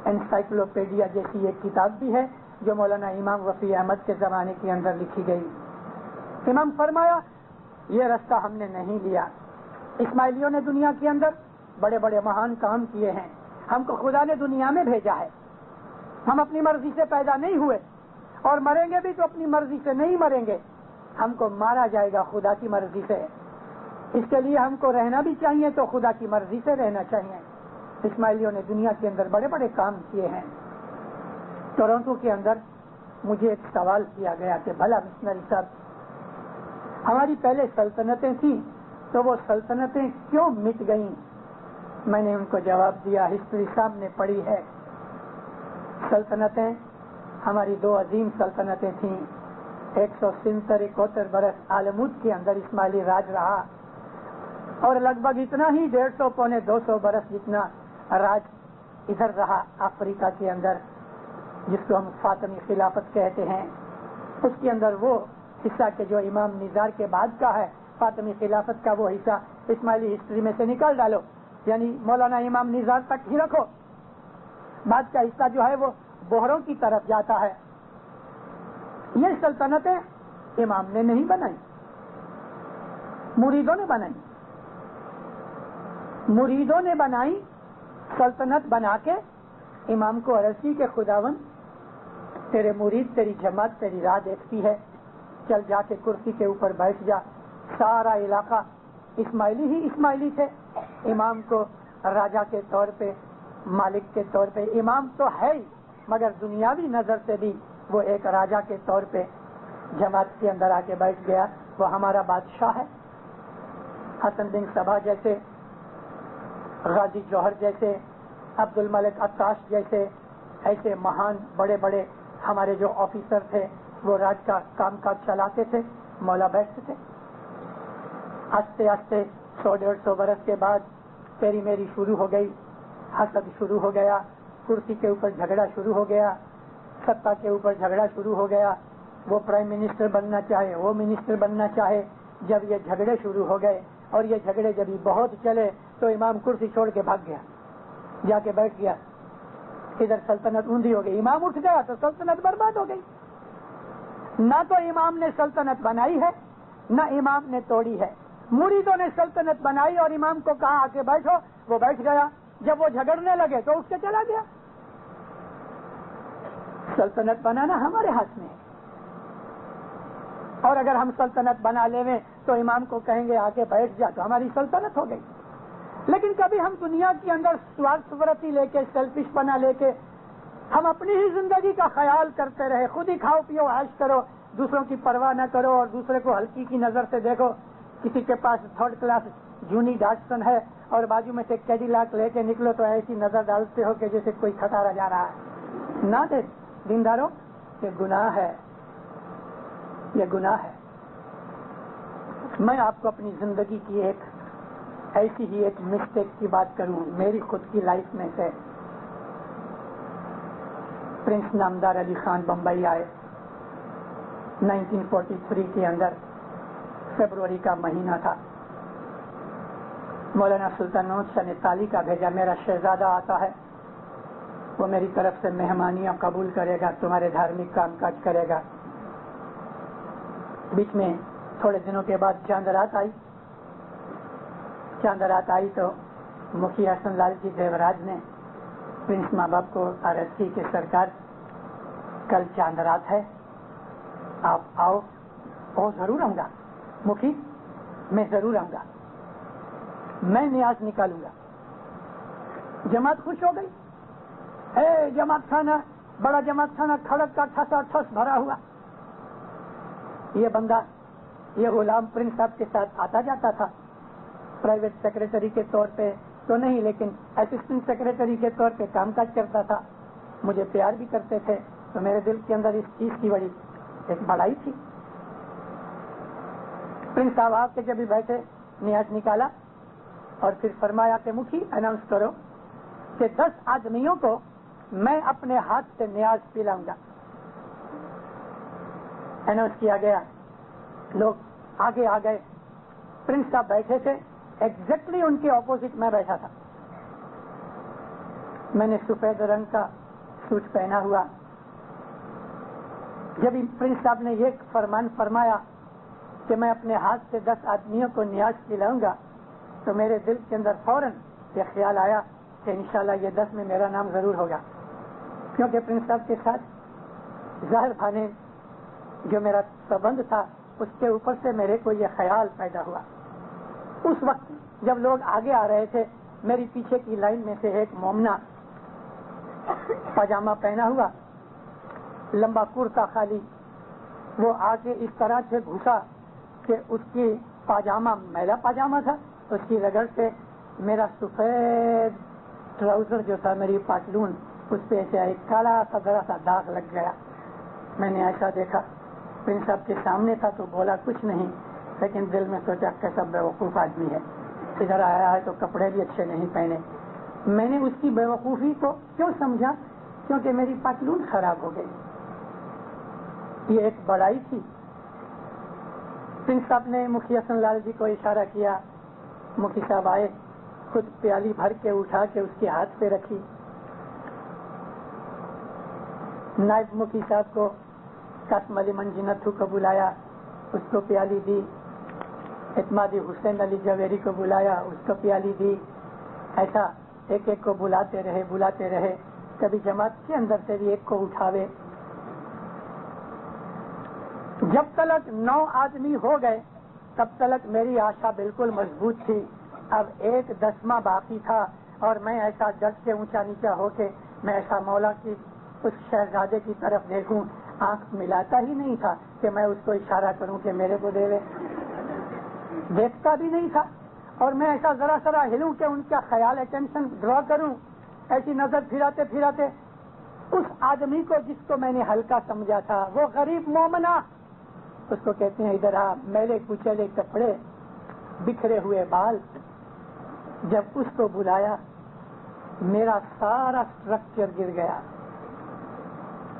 انسائکلوپیڈیا جیسی ایک کتاب بھی ہے جو مولانا امام وفی احمد کے زمانے کے اندر لکھی گئی۔ امام فرمایا یہ رستہ ہم نے نہیں لیا۔ اسماعیلیوں نے دنیا کے اندر بڑے بڑے مہان کام کیے ہیں، ہم کو خدا نے دنیا میں بھیجا ہے، ہم اپنی مرضی سے پیدا نہیں ہوئے اور مریں گے بھی تو اپنی مرضی سے نہیں مریں گے، ہم کو مارا جائے گا خدا کی مرضی سے۔ اس کے لیے ہم کو رہنا بھی چاہیے تو خدا کی مرضی سے رہنا چاہیے۔ اسماعیلیوں نے دنیا کے اندر بڑے بڑے کام کیے ہیں۔ ٹورنٹو کے اندر مجھے ایک سوال کیا گیا کہ بھلا مشنری صاحب، ہماری پہلے سلطنتیں تھیں تو وہ سلطنتیں کیوں مٹ گئیں؟ میں نے ان کو جواب دیا، ہسٹری سامنے پڑی ہے۔ سلطنتیں ہماری 2 عظیم سلطنتیں تھیں، 170-71 برس عالمود کے اندر اسماعیلی راج رہا اور لگ بھگ اتنا ہی 150-200 برس جتنا راج ادھر رہا افریقہ کے اندر، جس کو ہم فاطمی خلافت کہتے ہیں۔ اس کے اندر وہ حصہ کہ جو امام نزار کے بعد کا ہے، فاطمی خلافت کا وہ حصہ اسماعیلی ہسٹری میں سے نکال ڈالو، یعنی مولانا امام نزار تک ہی رکھو، بعد کا حصہ جو ہے وہ بوہروں کی طرف جاتا ہے۔ یہ سلطنتیں امام نے نہیں بنائی، مریدوں نے بنائی۔ مریدوں نے بنائی، سلطنت بنا کے امام کو عرض کی کہ خداوند تیرے مرید، تیری جماعت تیری راہ دیکھتی ہے، چل جا کے کرسی کے اوپر بیٹھ جا۔ سارا علاقہ اسماعیلی ہی اسماعیلی تھے، امام کو راجا کے طور پہ، مالک کے طور پہ امام تو ہے ہی، مگر دنیاوی نظر سے بھی وہ ایک راجا کے طور پہ جماعت کے اندر آ کے بیٹھ گیا. وہ ہمارا بادشاہ ہے. حسن بن صبا جیسے, غازی جوہر جیسے, عبد الملک عطاش جیسے ایسے مہان بڑے بڑے ہمارے جو آفیسر تھے وہ راج کا کام کاج چلاتے تھے, مولا بیٹھتے تھے. آہستہ آہستہ 100-150 برس کے بعد تیری میری شروع ہو گئی, حسد شروع ہو گیا, کرسی کے اوپر جھگڑا شروع ہو گیا, ستا کے اوپر جھگڑا شروع ہو گیا. وہ پرائم منسٹر بننا چاہے, وہ منسٹر بننا چاہے. جب یہ جھگڑے شروع ہو گئے اور یہ جھگڑے جب بہت چلے تو امام کرسی چھوڑ کے بھاگ گیا, جا کے بیٹھ گیا. ادھر سلطنت اوندھی ہو گئی, امام اٹھ گیا تو سلطنت برباد ہو گئی. نہ تو امام نے سلطنت بنائی ہے نہ امام نے توڑی ہے. مریدوں نے سلطنت بنائی اور امام کو کہا آ کے بیٹھو, وہ بیٹھ گیا. جب وہ جھگڑنے لگے تو اٹھ کے چلا گیا. سلطنت بنانا ہمارے ہاتھ میں ہے, اور اگر ہم سلطنت بنا لیں تو امام کو کہیں گے آ کے بیٹھ جا, تو ہماری سلطنت ہو گئی. لیکن کبھی ہم دنیا کے اندر سوارتھ پرتی لے کے, سیلفش پنا لے کے ہم اپنی ہی زندگی کا خیال کرتے رہے, خود ہی کھاؤ پیو عیش کرو, دوسروں کی پرواہ نہ کرو اور دوسرے کو ہلکی کی نظر سے دیکھو. کسی کے پاس 3rd کلاس جونی ڈاٹسن ہے اور بازو میں سے کیڈیلاک لے کے نکلو تو ایسی نظر ڈالتے ہو کہ جیسے کوئی کھٹارا جا رہا ہے. نہ دے دینداروں, یہ گناہ ہے, یہ گناہ ہے. میں آپ کو اپنی زندگی کی ایک ایسی ہی ایک مسٹیک کی بات کروں. میری خود کی لائف میں سے پرنس نامدار علی خان بمبئی آئے 1943 کے اندر, فیبروری کا مہینہ تھا. مولانا سلطان محمود شاہ نے تالی کا بھیجا, میرا شہزادہ آتا ہے, وہ میری طرف سے مہمانیاں قبول کرے گا, تمہارے دھارمک کام کاج کرے گا. بیچ میں تھوڑے دنوں کے بعد چاند رات آئی. چاند رات آئی تو مکھی حسن لال جی دیوراج نے پرنس ماں باپ کو عرض کی کہ سرکار کل چاند رات ہے, آپ آؤ. اور ضرور آؤں گا مکھی, میں ضرور آؤں گا, میں نیاز نکالوں گا. جماعت خوش ہو گئی. اے جماعت خانہ, بڑا جماعت خانہ کھڑک کا ٹھسا ٹھس بھرا ہوا. یہ بندہ, یہ غلام پرنس صاحب کے ساتھ آتا جاتا تھا, پرائیویٹ سیکریٹری کے طور پہ تو نہیں لیکن اسسٹنٹ سیکریٹری کے طور پہ کام کاج کرتا تھا. مجھے پیار بھی کرتے تھے, تو میرے دل کے اندر اس چیز کی بڑی ایک بڑائی تھی. پرنس صاحب آپ کے جب بھی بیٹھے, نیاز نکالا اور پھر فرمایا کہ مکھی اناؤنس کرو کہ 10 آدمیوں کو میں اپنے ہاتھ سے نیاز پلاؤں گا. اناؤنس کیا گیا, لوگ آگے آ گئے. پرنس صاحب بیٹھے تھے, ایگزیکٹلی ان کے اپوزٹ میں بیٹھا تھا. میں نے سفید رنگ کا سوٹ پہنا ہوا. جب پرنس صاحب نے یہ فرمان فرمایا کہ میں اپنے ہاتھ سے 10 آدمیوں کو نیاز پلاؤں گا, تو میرے دل کے اندر فوراً یہ خیال آیا کہ انشاءاللہ یہ 10 میں میرا نام ضرور ہوگا. کیونکہ پرنس صاحب کے ساتھ ظاہر بھانے جو میرا سبند تھا اس کے اوپر سے میرے کو یہ خیال پیدا ہوا. اس وقت جب لوگ آگے آ رہے تھے, میری پیچھے کی لائن میں سے ایک مومنا پاجامہ پہنا ہوا, لمبا کرتا خالی, وہ آگے اس طرح سے گھسا کہ اس کی پاجامہ میلا پاجامہ تھا, اس کی رگڑ سے میرا سفید ٹراؤزر جو تھا, میری پتلون, اس پہ ایسے ایک کالا سا ذرا سا داغ لگ گیا. میں نے ایسا دیکھا, پرنس صاحب کے سامنے تھا تو بولا کچھ نہیں, لیکن دل میں سوچا کیسا بیوقوف آدمی ہے, ادھر آیا ہے تو کپڑے بھی اچھے نہیں پہنے. میں نے اس کی بیوقوفی کو کیوں سمجھا, کیونکہ میری پتلون خراب ہو گئی. یہ ایک بڑائی تھی. پرنس صاحب نے مکھی حسن لال جی کو اشارہ کیا, مکھی صاحب آئے, خود پیالی بھر کے اٹھا کے اس کے ہاتھ پہ رکھی. نائب مکھی صاحب کو قاسم علی منجنتھو کو بلایا, اس کو پیالی دی. اعتمادی حسین علی جویری کو بلایا, اس کو پیالی دی. ایسا ایک ایک کو بلاتے رہے. کبھی جماعت کے اندر سے بھی ایک کو اٹھاوے. جب تلک 9 آدمی ہو گئے تب تلک میری آشا بالکل مضبوط تھی. اب 1/10 باقی تھا, اور میں ایسا جٹ سے اونچا نیچا ہو کے میں ایسا مولا کی اس شہزادے کی طرف دیکھوں، آنکھ ملاتا ہی نہیں تھا کہ میں اس کو اشارہ کروں کہ میرے کو دے دے، دیکھتا بھی نہیں تھا، اور میں ایسا ذرا ذرا ہلوں کہ ان کا خیال اٹینشن ڈرا کروں، ایسی نظر پھراتے پھراتے اس آدمی کو جس کو میں نے ہلکا سمجھا تھا، وہ غریب مومنہ، اس کو کہتے ہیں ادھر آ، میلے کچلے کپڑے، بکھرے ہوئے بال، جب اس کو بلایا میرا سارا اسٹرکچر گر گیا،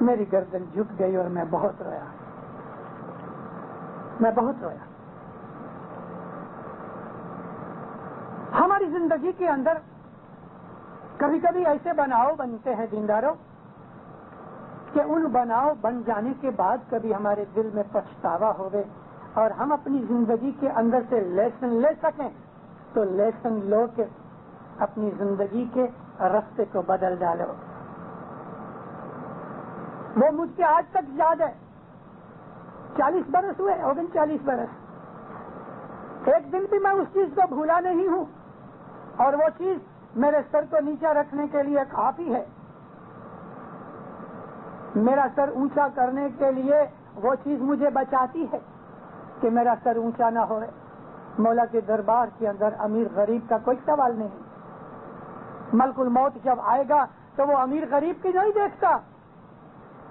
میری گردن جھک گئی اور میں بہت رویا، میں بہت رویا۔ ہماری زندگی کے اندر کبھی کبھی ایسے بناؤ بنتے ہیں دینداروں کہ ان بناؤ بن جانے کے بعد کبھی ہمارے دل میں پچھتاوا ہوئے اور ہم اپنی زندگی کے اندر سے لیسن لے سکیں، تو لیسن لو کہ اپنی زندگی کے راستے کو بدل ڈالو۔ وہ مجھ کے آج تک یاد ہے، 40 برس ہوئے، ہو گئے 40 برس، ایک دن بھی میں اس چیز کو بھولا نہیں ہوں، اور وہ چیز میرے سر کو نیچا رکھنے کے لیے کافی ہے، میرا سر اونچا کرنے کے لیے وہ چیز مجھے بچاتی ہے کہ میرا سر اونچا نہ ہوئے۔ مولا کے دربار کے اندر امیر غریب کا کوئی سوال نہیں، ملک الموت جب آئے گا تو وہ امیر غریب کی نہیں دیکھتا،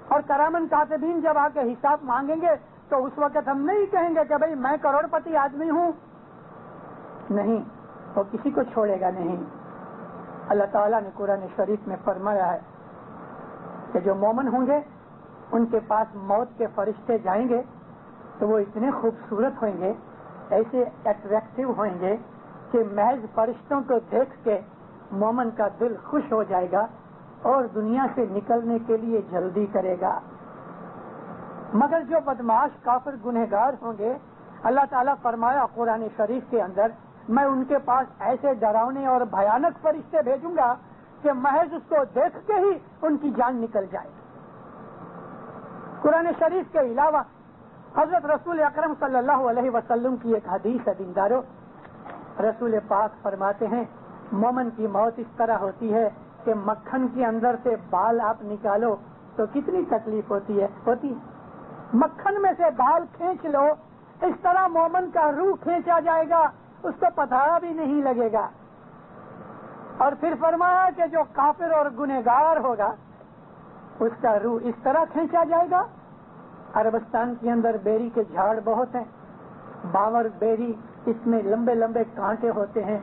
اور کرامن کاتبین جب آ کے حساب مانگیں گے تو اس وقت ہم نہیں کہیں گے کہ بھئی میں کروڑ پتی آدمی ہوں، نہیں، وہ کسی کو چھوڑے گا نہیں۔ اللہ تعالیٰ نے قرآن شریف میں فرمایا ہے کہ جو مومن ہوں گے ان کے پاس موت کے فرشتے جائیں گے تو وہ اتنے خوبصورت ہوئیں گے، ایسے اٹریکٹیو ہوئیں گے کہ محض فرشتوں کو دیکھ کے مومن کا دل خوش ہو جائے گا اور دنیا سے نکلنے کے لیے جلدی کرے گا۔ مگر جو بدمعاش کافر گنہگار ہوں گے، اللہ تعالیٰ فرمایا قرآن شریف کے اندر میں ان کے پاس ایسے ڈراؤنے اور بھیانک فرشتے بھیجوں گا کہ محض اس کو دیکھ کے ہی ان کی جان نکل جائے۔ قرآن شریف کے علاوہ حضرت رسول اکرم صلی اللہ علیہ وسلم کی ایک حدیث ہے دیندارو، رسول پاک فرماتے ہیں مومن کی موت اس طرح ہوتی ہے کہ مکھن کے اندر سے بال آپ نکالو تو کتنی تکلیف ہوتی ہے، مکھن میں سے بال کھینچ لو، اس طرح مومن کا روح کھینچا جائے گا، اس کو پتہ بھی نہیں لگے گا۔ اور پھر فرمایا کہ جو کافر اور گنہگار ہوگا اس کا روح اس طرح کھینچا جائے گا۔ عربستان کے اندر بیری کے جھاڑ بہت ہیں، باور بیری، اس میں لمبے لمبے کانٹے ہوتے ہیں،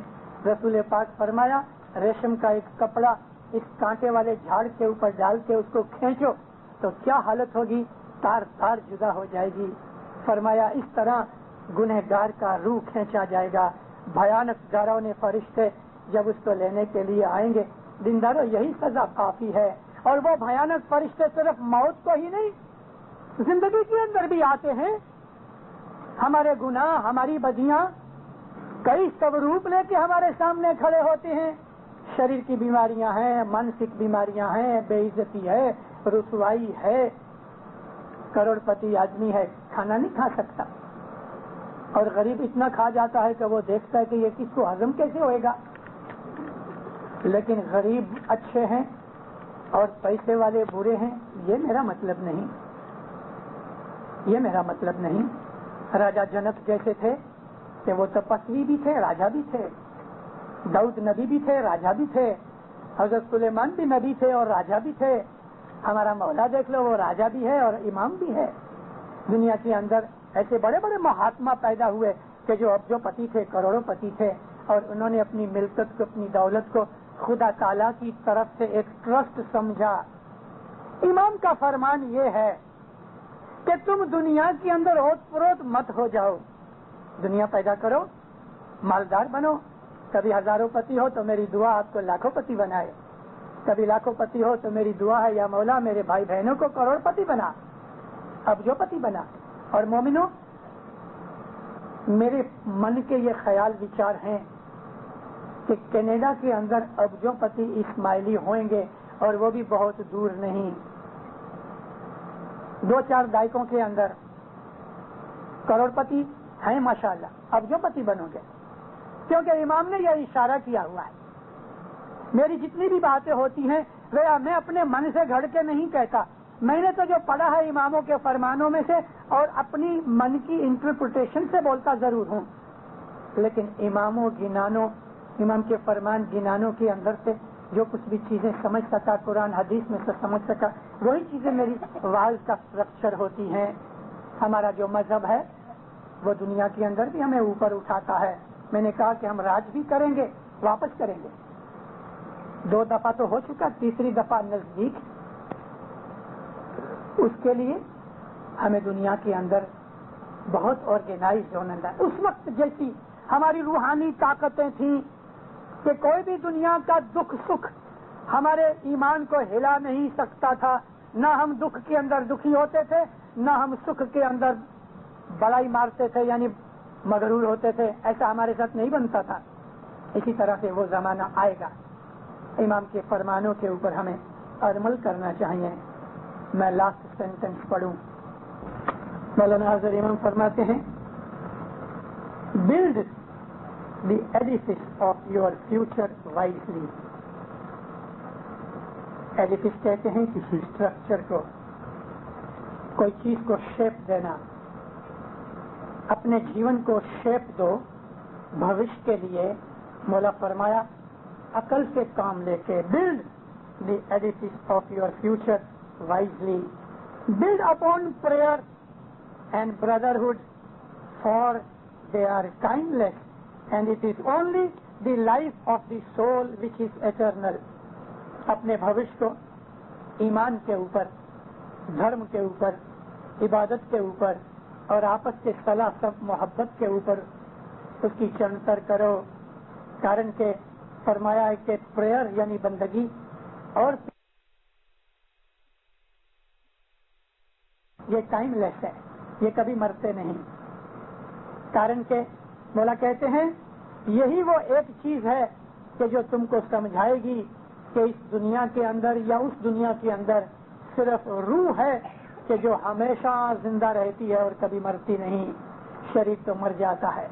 رسول پاک فرمایا ریشم کا ایک کپڑا اس کانٹے والے جھاڑ کے اوپر ڈال کے اس کو کھینچو تو کیا حالت ہوگی، تار تار جدا ہو جائے گی۔ فرمایا اس طرح گنہگار کا روح کھینچا جائے گا، بھیانک ڈراؤنے فرشتے جب اس کو لینے کے لیے آئیں گے۔ دیندارو یہی سزا کافی ہے، اور وہ بھیانک فرشتے صرف موت کو ہی نہیں زندگی کے اندر بھی آتے ہیں۔ ہمارے گناہ، ہماری بدیاں کئی سوروپ لے کے ہمارے سامنے کھڑے ہوتے ہیں، شریر کی بیماریاں ہیں، مانسک بیماریاں ہیں، بے عزتی ہے، رسوائی ہے، کروڑ پتی آدمی ہے کھانا نہیں کھا سکتا، اور غریب اتنا کھا جاتا ہے کہ وہ دیکھتا ہے کہ یہ کس کو ہضم کیسے ہوئے گا۔ لیکن غریب اچھے ہیں اور پیسے والے برے ہیں، یہ میرا مطلب نہیں، یہ میرا مطلب نہیں۔ راجہ جنک جیسے تھے کہ وہ تپسوی بھی تھے، راجا بھی تھے، داؤد نبی بھی تھے، راجا بھی تھے، حضرت سلیمان بھی نبی تھے اور راجا بھی تھے، ہمارا مولا دیکھ لو وہ راجا بھی ہے اور امام بھی ہے۔ دنیا کے اندر ایسے بڑے بڑے مہاتما پیدا ہوئے کہ جو ابجوں پتی تھے، کروڑوں پتی تھے، اور انہوں نے اپنی ملکت کو، اپنی دولت کو خدا تعالیٰ کی طرف سے ایک ٹرسٹ سمجھا۔ امام کا فرمان یہ ہے کہ تم دنیا کے اندر اوت پروت مت ہو جاؤ، دنیا پیدا کرو، مالدار بنو، کبھی ہزاروں پتی ہو تو میری دعا آپ کو لاکھوں پتی بنائے، کبھی لاکھوں پتی ہو تو میری دعا ہے یا مولا میرے بھائی بہنوں کو کروڑ پتی بنا، ابجو پتی بنا۔ اور مومنوں، میرے من کے یہ خیال وچار ہیں کہ کینیڈا کے اندر ابجو پتی اسماعیلی ہوئیں گے، اور وہ بھی بہت دور نہیں، 2-4 دائیکوں کے اندر کروڑ پتی ہیں ماشاءاللہ، ابجو پتی بنو گے، کیونکہ امام نے یہ اشارہ کیا ہوا ہے۔ میری جتنی بھی باتیں ہوتی ہیں میں اپنے من سے گھڑ کے نہیں کہتا، میں نے تو جو پڑھا ہے اماموں کے فرمانوں میں سے اور اپنی من کی انٹرپریٹیشن سے بولتا ضرور ہوں، لیکن امام کے فرمان گنانوں کے اندر سے جو کچھ بھی چیزیں سمجھ سکا، قرآن حدیث میں سے سمجھ سکا، وہی چیزیں میری واعظ کا اسٹرکچر ہوتی ہیں۔ ہمارا جو مذہب ہے وہ دنیا کے اندر بھی ہمیں اوپر اٹھاتا ہے۔ میں نے کہا کہ ہم راج بھی کریں گے، واپس کریں گے، 2 دفعہ تو ہو چکا، تیسری دفعہ نزدیک۔ اس کے لیے ہمیں دنیا کے اندر بہت آرگنائز ہونا ہے۔ اس وقت جیسی ہماری روحانی طاقتیں تھیں کہ کوئی بھی دنیا کا دکھ سکھ ہمارے ایمان کو ہلا نہیں سکتا تھا، نہ ہم دکھ کے اندر دکھی ہوتے تھے، نہ ہم سکھ کے اندر بڑائی مارتے تھے یعنی مغرور ہوتے تھے، ایسا ہمارے ساتھ نہیں بنتا تھا۔ اسی طرح سے وہ زمانہ آئے گا۔ امام کے فرمانوں کے اوپر ہمیں عمل کرنا چاہیے۔ میں لاسٹ سینٹنس پڑھوں۔ مولانا حضرت امام فرماتے ہیں، build the edifice of your future wisely. Edifice کہتے ہیں کسی اسٹرکچر کو، کوئی چیز کو شیپ دینا، اپنے جیون کو شیپ دو بھوش کے لیے۔ مولا فرمایا عقل سے کام لے کے، build the edifice of your future wisely, build upon prayer and brotherhood, for they are timeless and it is only the life of the soul which is eternal۔ اپنے بھوش کو ایمان کے اوپر، دھرم کے اوپر، عبادت کے اوپر اور آپس کے صلاح سب محبت کے اوپر اس کی چڑھتر کرو۔ کارن کہ فرمایا ہے کہ پریئر یعنی بندگی اور یہ ٹائم لیس ہے، یہ کبھی مرتے نہیں۔ کارن کہ مولا کہتے ہیں یہی وہ ایک چیز ہے کہ جو تم کو سمجھائے گی کہ اس دنیا کے اندر یا اس دنیا کے اندر صرف روح ہے کہ جو ہمیشہ زندہ رہتی ہے اور کبھی مرتی نہیں، شریر تو مر جاتا ہے۔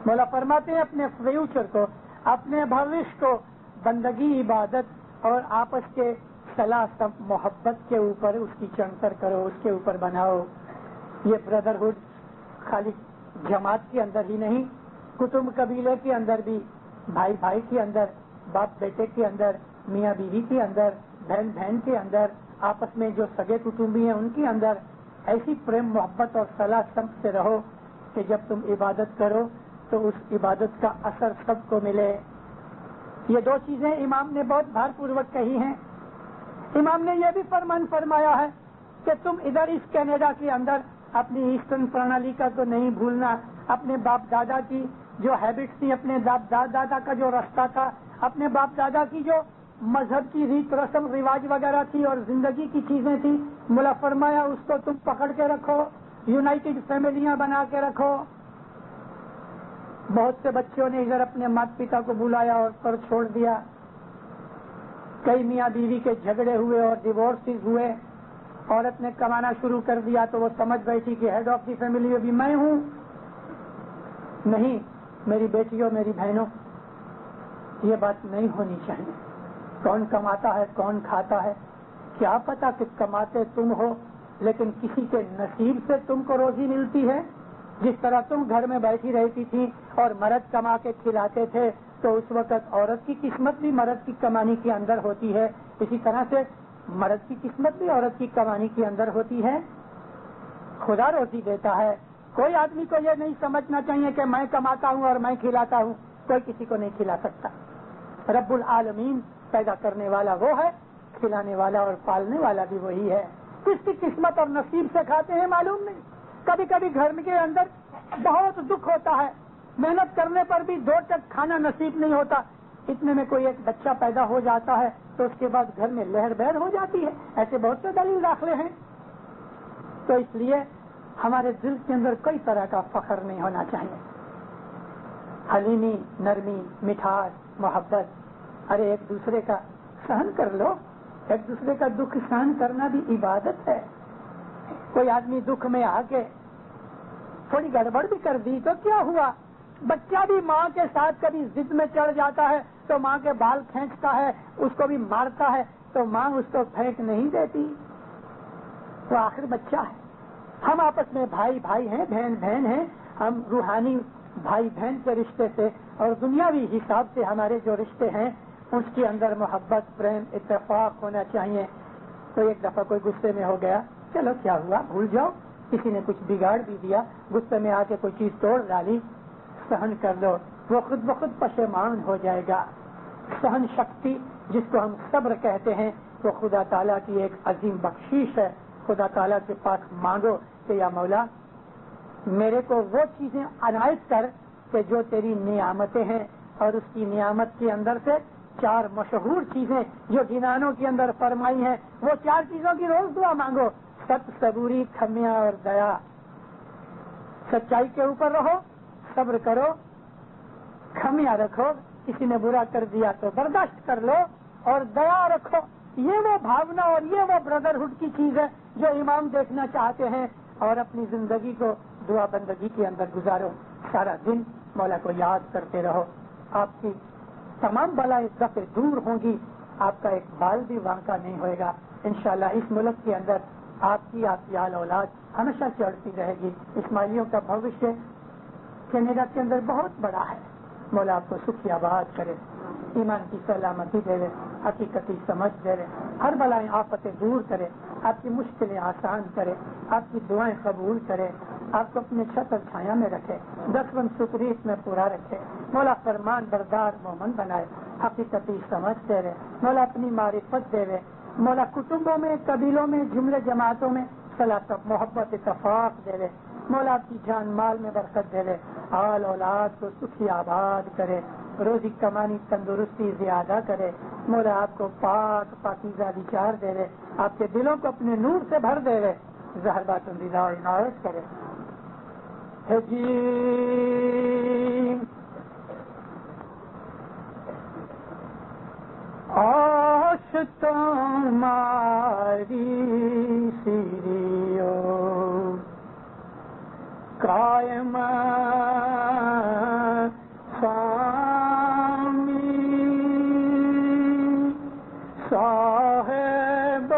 مولا فرماتے ہیں اپنے فیوچر کو، اپنے بھوش کو بندگی، عبادت اور آپس کے صلاح سب محبت کے اوپر اس کی چڑھتر کرو، اس کے اوپر بناؤ۔ یہ بردرہڈ خالی جماعت کے اندر ہی نہیں، کٹمب قبیلے کے اندر بھی، بھائی بھائی کے اندر، باپ بیٹے کے اندر، میاں بیوی کے اندر، بہن بہن کے اندر، آپس میں جو سگے کٹمبی ہیں ان کے اندر ایسی پریم محبت اور صلاح سب سے رہو کہ جب تم عبادت کرو تو اس عبادت کا اثر سب کو ملے۔ یہ 2 چیزیں امام نے بہت بھار پوروک کہی ہیں۔ امام نے یہ بھی فرمان فرمایا ہے کہ تم ادھر اس کینیڈا کے اندر اپنی ایسٹرن پرنالی کا تو نہیں بھولنا، اپنے باپ دادا کی جو ہیبٹس تھی، اپنے باپ دادا کا جو رستہ تھا، اپنے باپ دادا کی جو مذہب کی ریت رسم رواج وغیرہ تھی اور زندگی کی چیزیں تھی، مولا فرمایا اس کو تم پکڑ کے رکھو، یونائٹڈ فیملیاں بنا کے رکھو۔ بہت سے بچوں نے ادھر اپنے مات پتا کو بلایا اور پر چھوڑ دیا، کئی میاں بیوی کے جھگڑے ہوئے اور ڈیورسز ہوئے، عورت نے کمانا شروع کر دیا تو وہ سمجھ بیٹھی کہ ہیڈ آف دی فیملی ابھی میں ہوں۔ نہیں میری بیٹیوں، میری بہنوں، یہ بات نہیں ہونی چاہیے۔ کون کماتا ہے، کون کھاتا ہے، کیا پتا کہ کماتے تم ہو لیکن کسی کے نصیب سے تم کو روزی ملتی ہے۔ جس طرح تم گھر میں بیٹھی رہتی تھی اور مرد کما کے کھلاتے تھے تو اس وقت عورت کی قسمت بھی مرد کی کمانی کے اندر ہوتی ہے، اسی طرح سے مرد کی قسمت بھی عورت کی کمانی کے اندر ہوتی ہے۔ خدا روزی دیتا ہے، کوئی آدمی کو یہ نہیں سمجھنا چاہیے کہ میں کماتا ہوں اور میں کھلاتا ہوں، کوئی کسی کو نہیں کھلا سکتا۔ رب العالمین پیدا کرنے والا وہ ہے، کھلانے والا اور پالنے والا بھی وہی ہے۔ کس کی قسمت اور نصیب سے کھاتے ہیں معلوم نہیں۔ کبھی کبھی گھر کے اندر بہت دکھ ہوتا ہے، محنت کرنے پر بھی 2 ٹک کھانا نصیب نہیں ہوتا، اتنے میں کوئی ایک بچہ پیدا ہو جاتا ہے تو اس کے بعد گھر میں لہر بہر ہو جاتی ہے۔ ایسے بہت سے دلیل داخلے ہیں۔ تو اس لیے ہمارے دل کے اندر کوئی طرح کا فخر نہیں ہونا چاہیے۔ حلیمی، نرمی، مٹھاس، محبت، ارے ایک دوسرے کا سہن کر لو، ایک دوسرے کا دکھ سہن کرنا بھی عبادت ہے۔ کوئی آدمی دکھ میں آ کے تھوڑی گڑبڑ بھی کر دی تو کیا ہوا؟ بچہ بھی ماں کے ساتھ کبھی ضد میں چڑھ جاتا ہے تو ماں کے بال کھینچتا ہے، اس کو بھی مارتا ہے، تو ماں اس کو پھینک نہیں دیتی، وہ آخر بچہ ہے۔ ہم آپس میں بھائی بھائی ہیں، بہن بہن ہیں، ہم روحانی بھائی بہن کے رشتے سے اور دنیاوی حساب سے ہمارے جو رشتے ہیں اس کے اندر محبت، پریم، اتفاق ہونا چاہیے۔ تو ایک دفعہ کوئی غصے میں ہو گیا، چلو کیا ہوا، بھول جاؤ، کسی نے کچھ بگاڑ بھی دیا، غصے میں آ کے کوئی چیز توڑ ڈالی، سہن کر لو، وہ خود بخود پشیمان ہو جائے گا۔ سہن شکتی جس کو ہم صبر کہتے ہیں وہ خدا تعالیٰ کی ایک عظیم بخشش ہے۔ خدا تعالیٰ کے پاس مانگو کہ یا مولا میرے کو وہ چیزیں عنایت کر کہ جو تیری نعمتیں ہیں، اور اس کی نعمت کے اندر سے 4 مشہور چیزیں جو جنانوں کے اندر فرمائی ہیں، وہ 4 چیزوں کی روز دعا مانگو، ست، صبوری، کھمیا اور دیا۔ سچائی کے اوپر رہو، صبر کرو، کھمیا رکھو، کسی نے برا کر دیا تو برداشت کر لو، اور دیا رکھو۔ یہ وہ بھاونا اور یہ وہ بردرہڈ کی چیز ہے جو امام دیکھنا چاہتے ہیں، اور اپنی زندگی کو دعا بندگی کے اندر گزارو۔ سارا دن مولا کو یاد کرتے رہو، آپ کی تمام بلائیں دفع دور ہوں گی، آپ کا ایک بال بھی وانکا نہیں ہوئے گا۔ انشاءاللہ اس ملک کے اندر آپ کی آل اولاد ہمیشہ چڑھتی رہے گی۔ اسماعیلیوں کا بھوشیہ کینیڈا کے اندر بہت بڑا ہے۔ مولا آپ کو سکھی آباد کرے، ایمان کی سلامتی دے رہے، حقیقتی سمجھ دے رہے، ہر بلائیں آفتیں دور کرے، آپ کی مشکلیں آسان کرے، آپ کی دعائیں قبول کرے، آپ کو اپنے چھتر چھایا میں رکھے، 10 ستریس میں پورا رکھے، مولا فرمان بردار مومن بنائے، حقیقتی سمجھ دے رہے، مولا اپنی معرفت دے رہے، مولا کٹنبوں میں، قبیلوں میں، جملے جماعتوں میں صلاح محبت اتفاق دے رہے، مولا آپ کی جان مال میں برکت دے رہے، آل اولاد کو سکھی آباد کرے، روزی کمانی تندرستی زیادہ کرے، مولا آپ کو پاک پاکیزہ وچار دے رہے، آپ کے دلوں کو اپنے نور سے بھر دے رہے، زہر باطن رضا عنایت کرے۔ آش تمہاری سیریو قائم سامی صاحب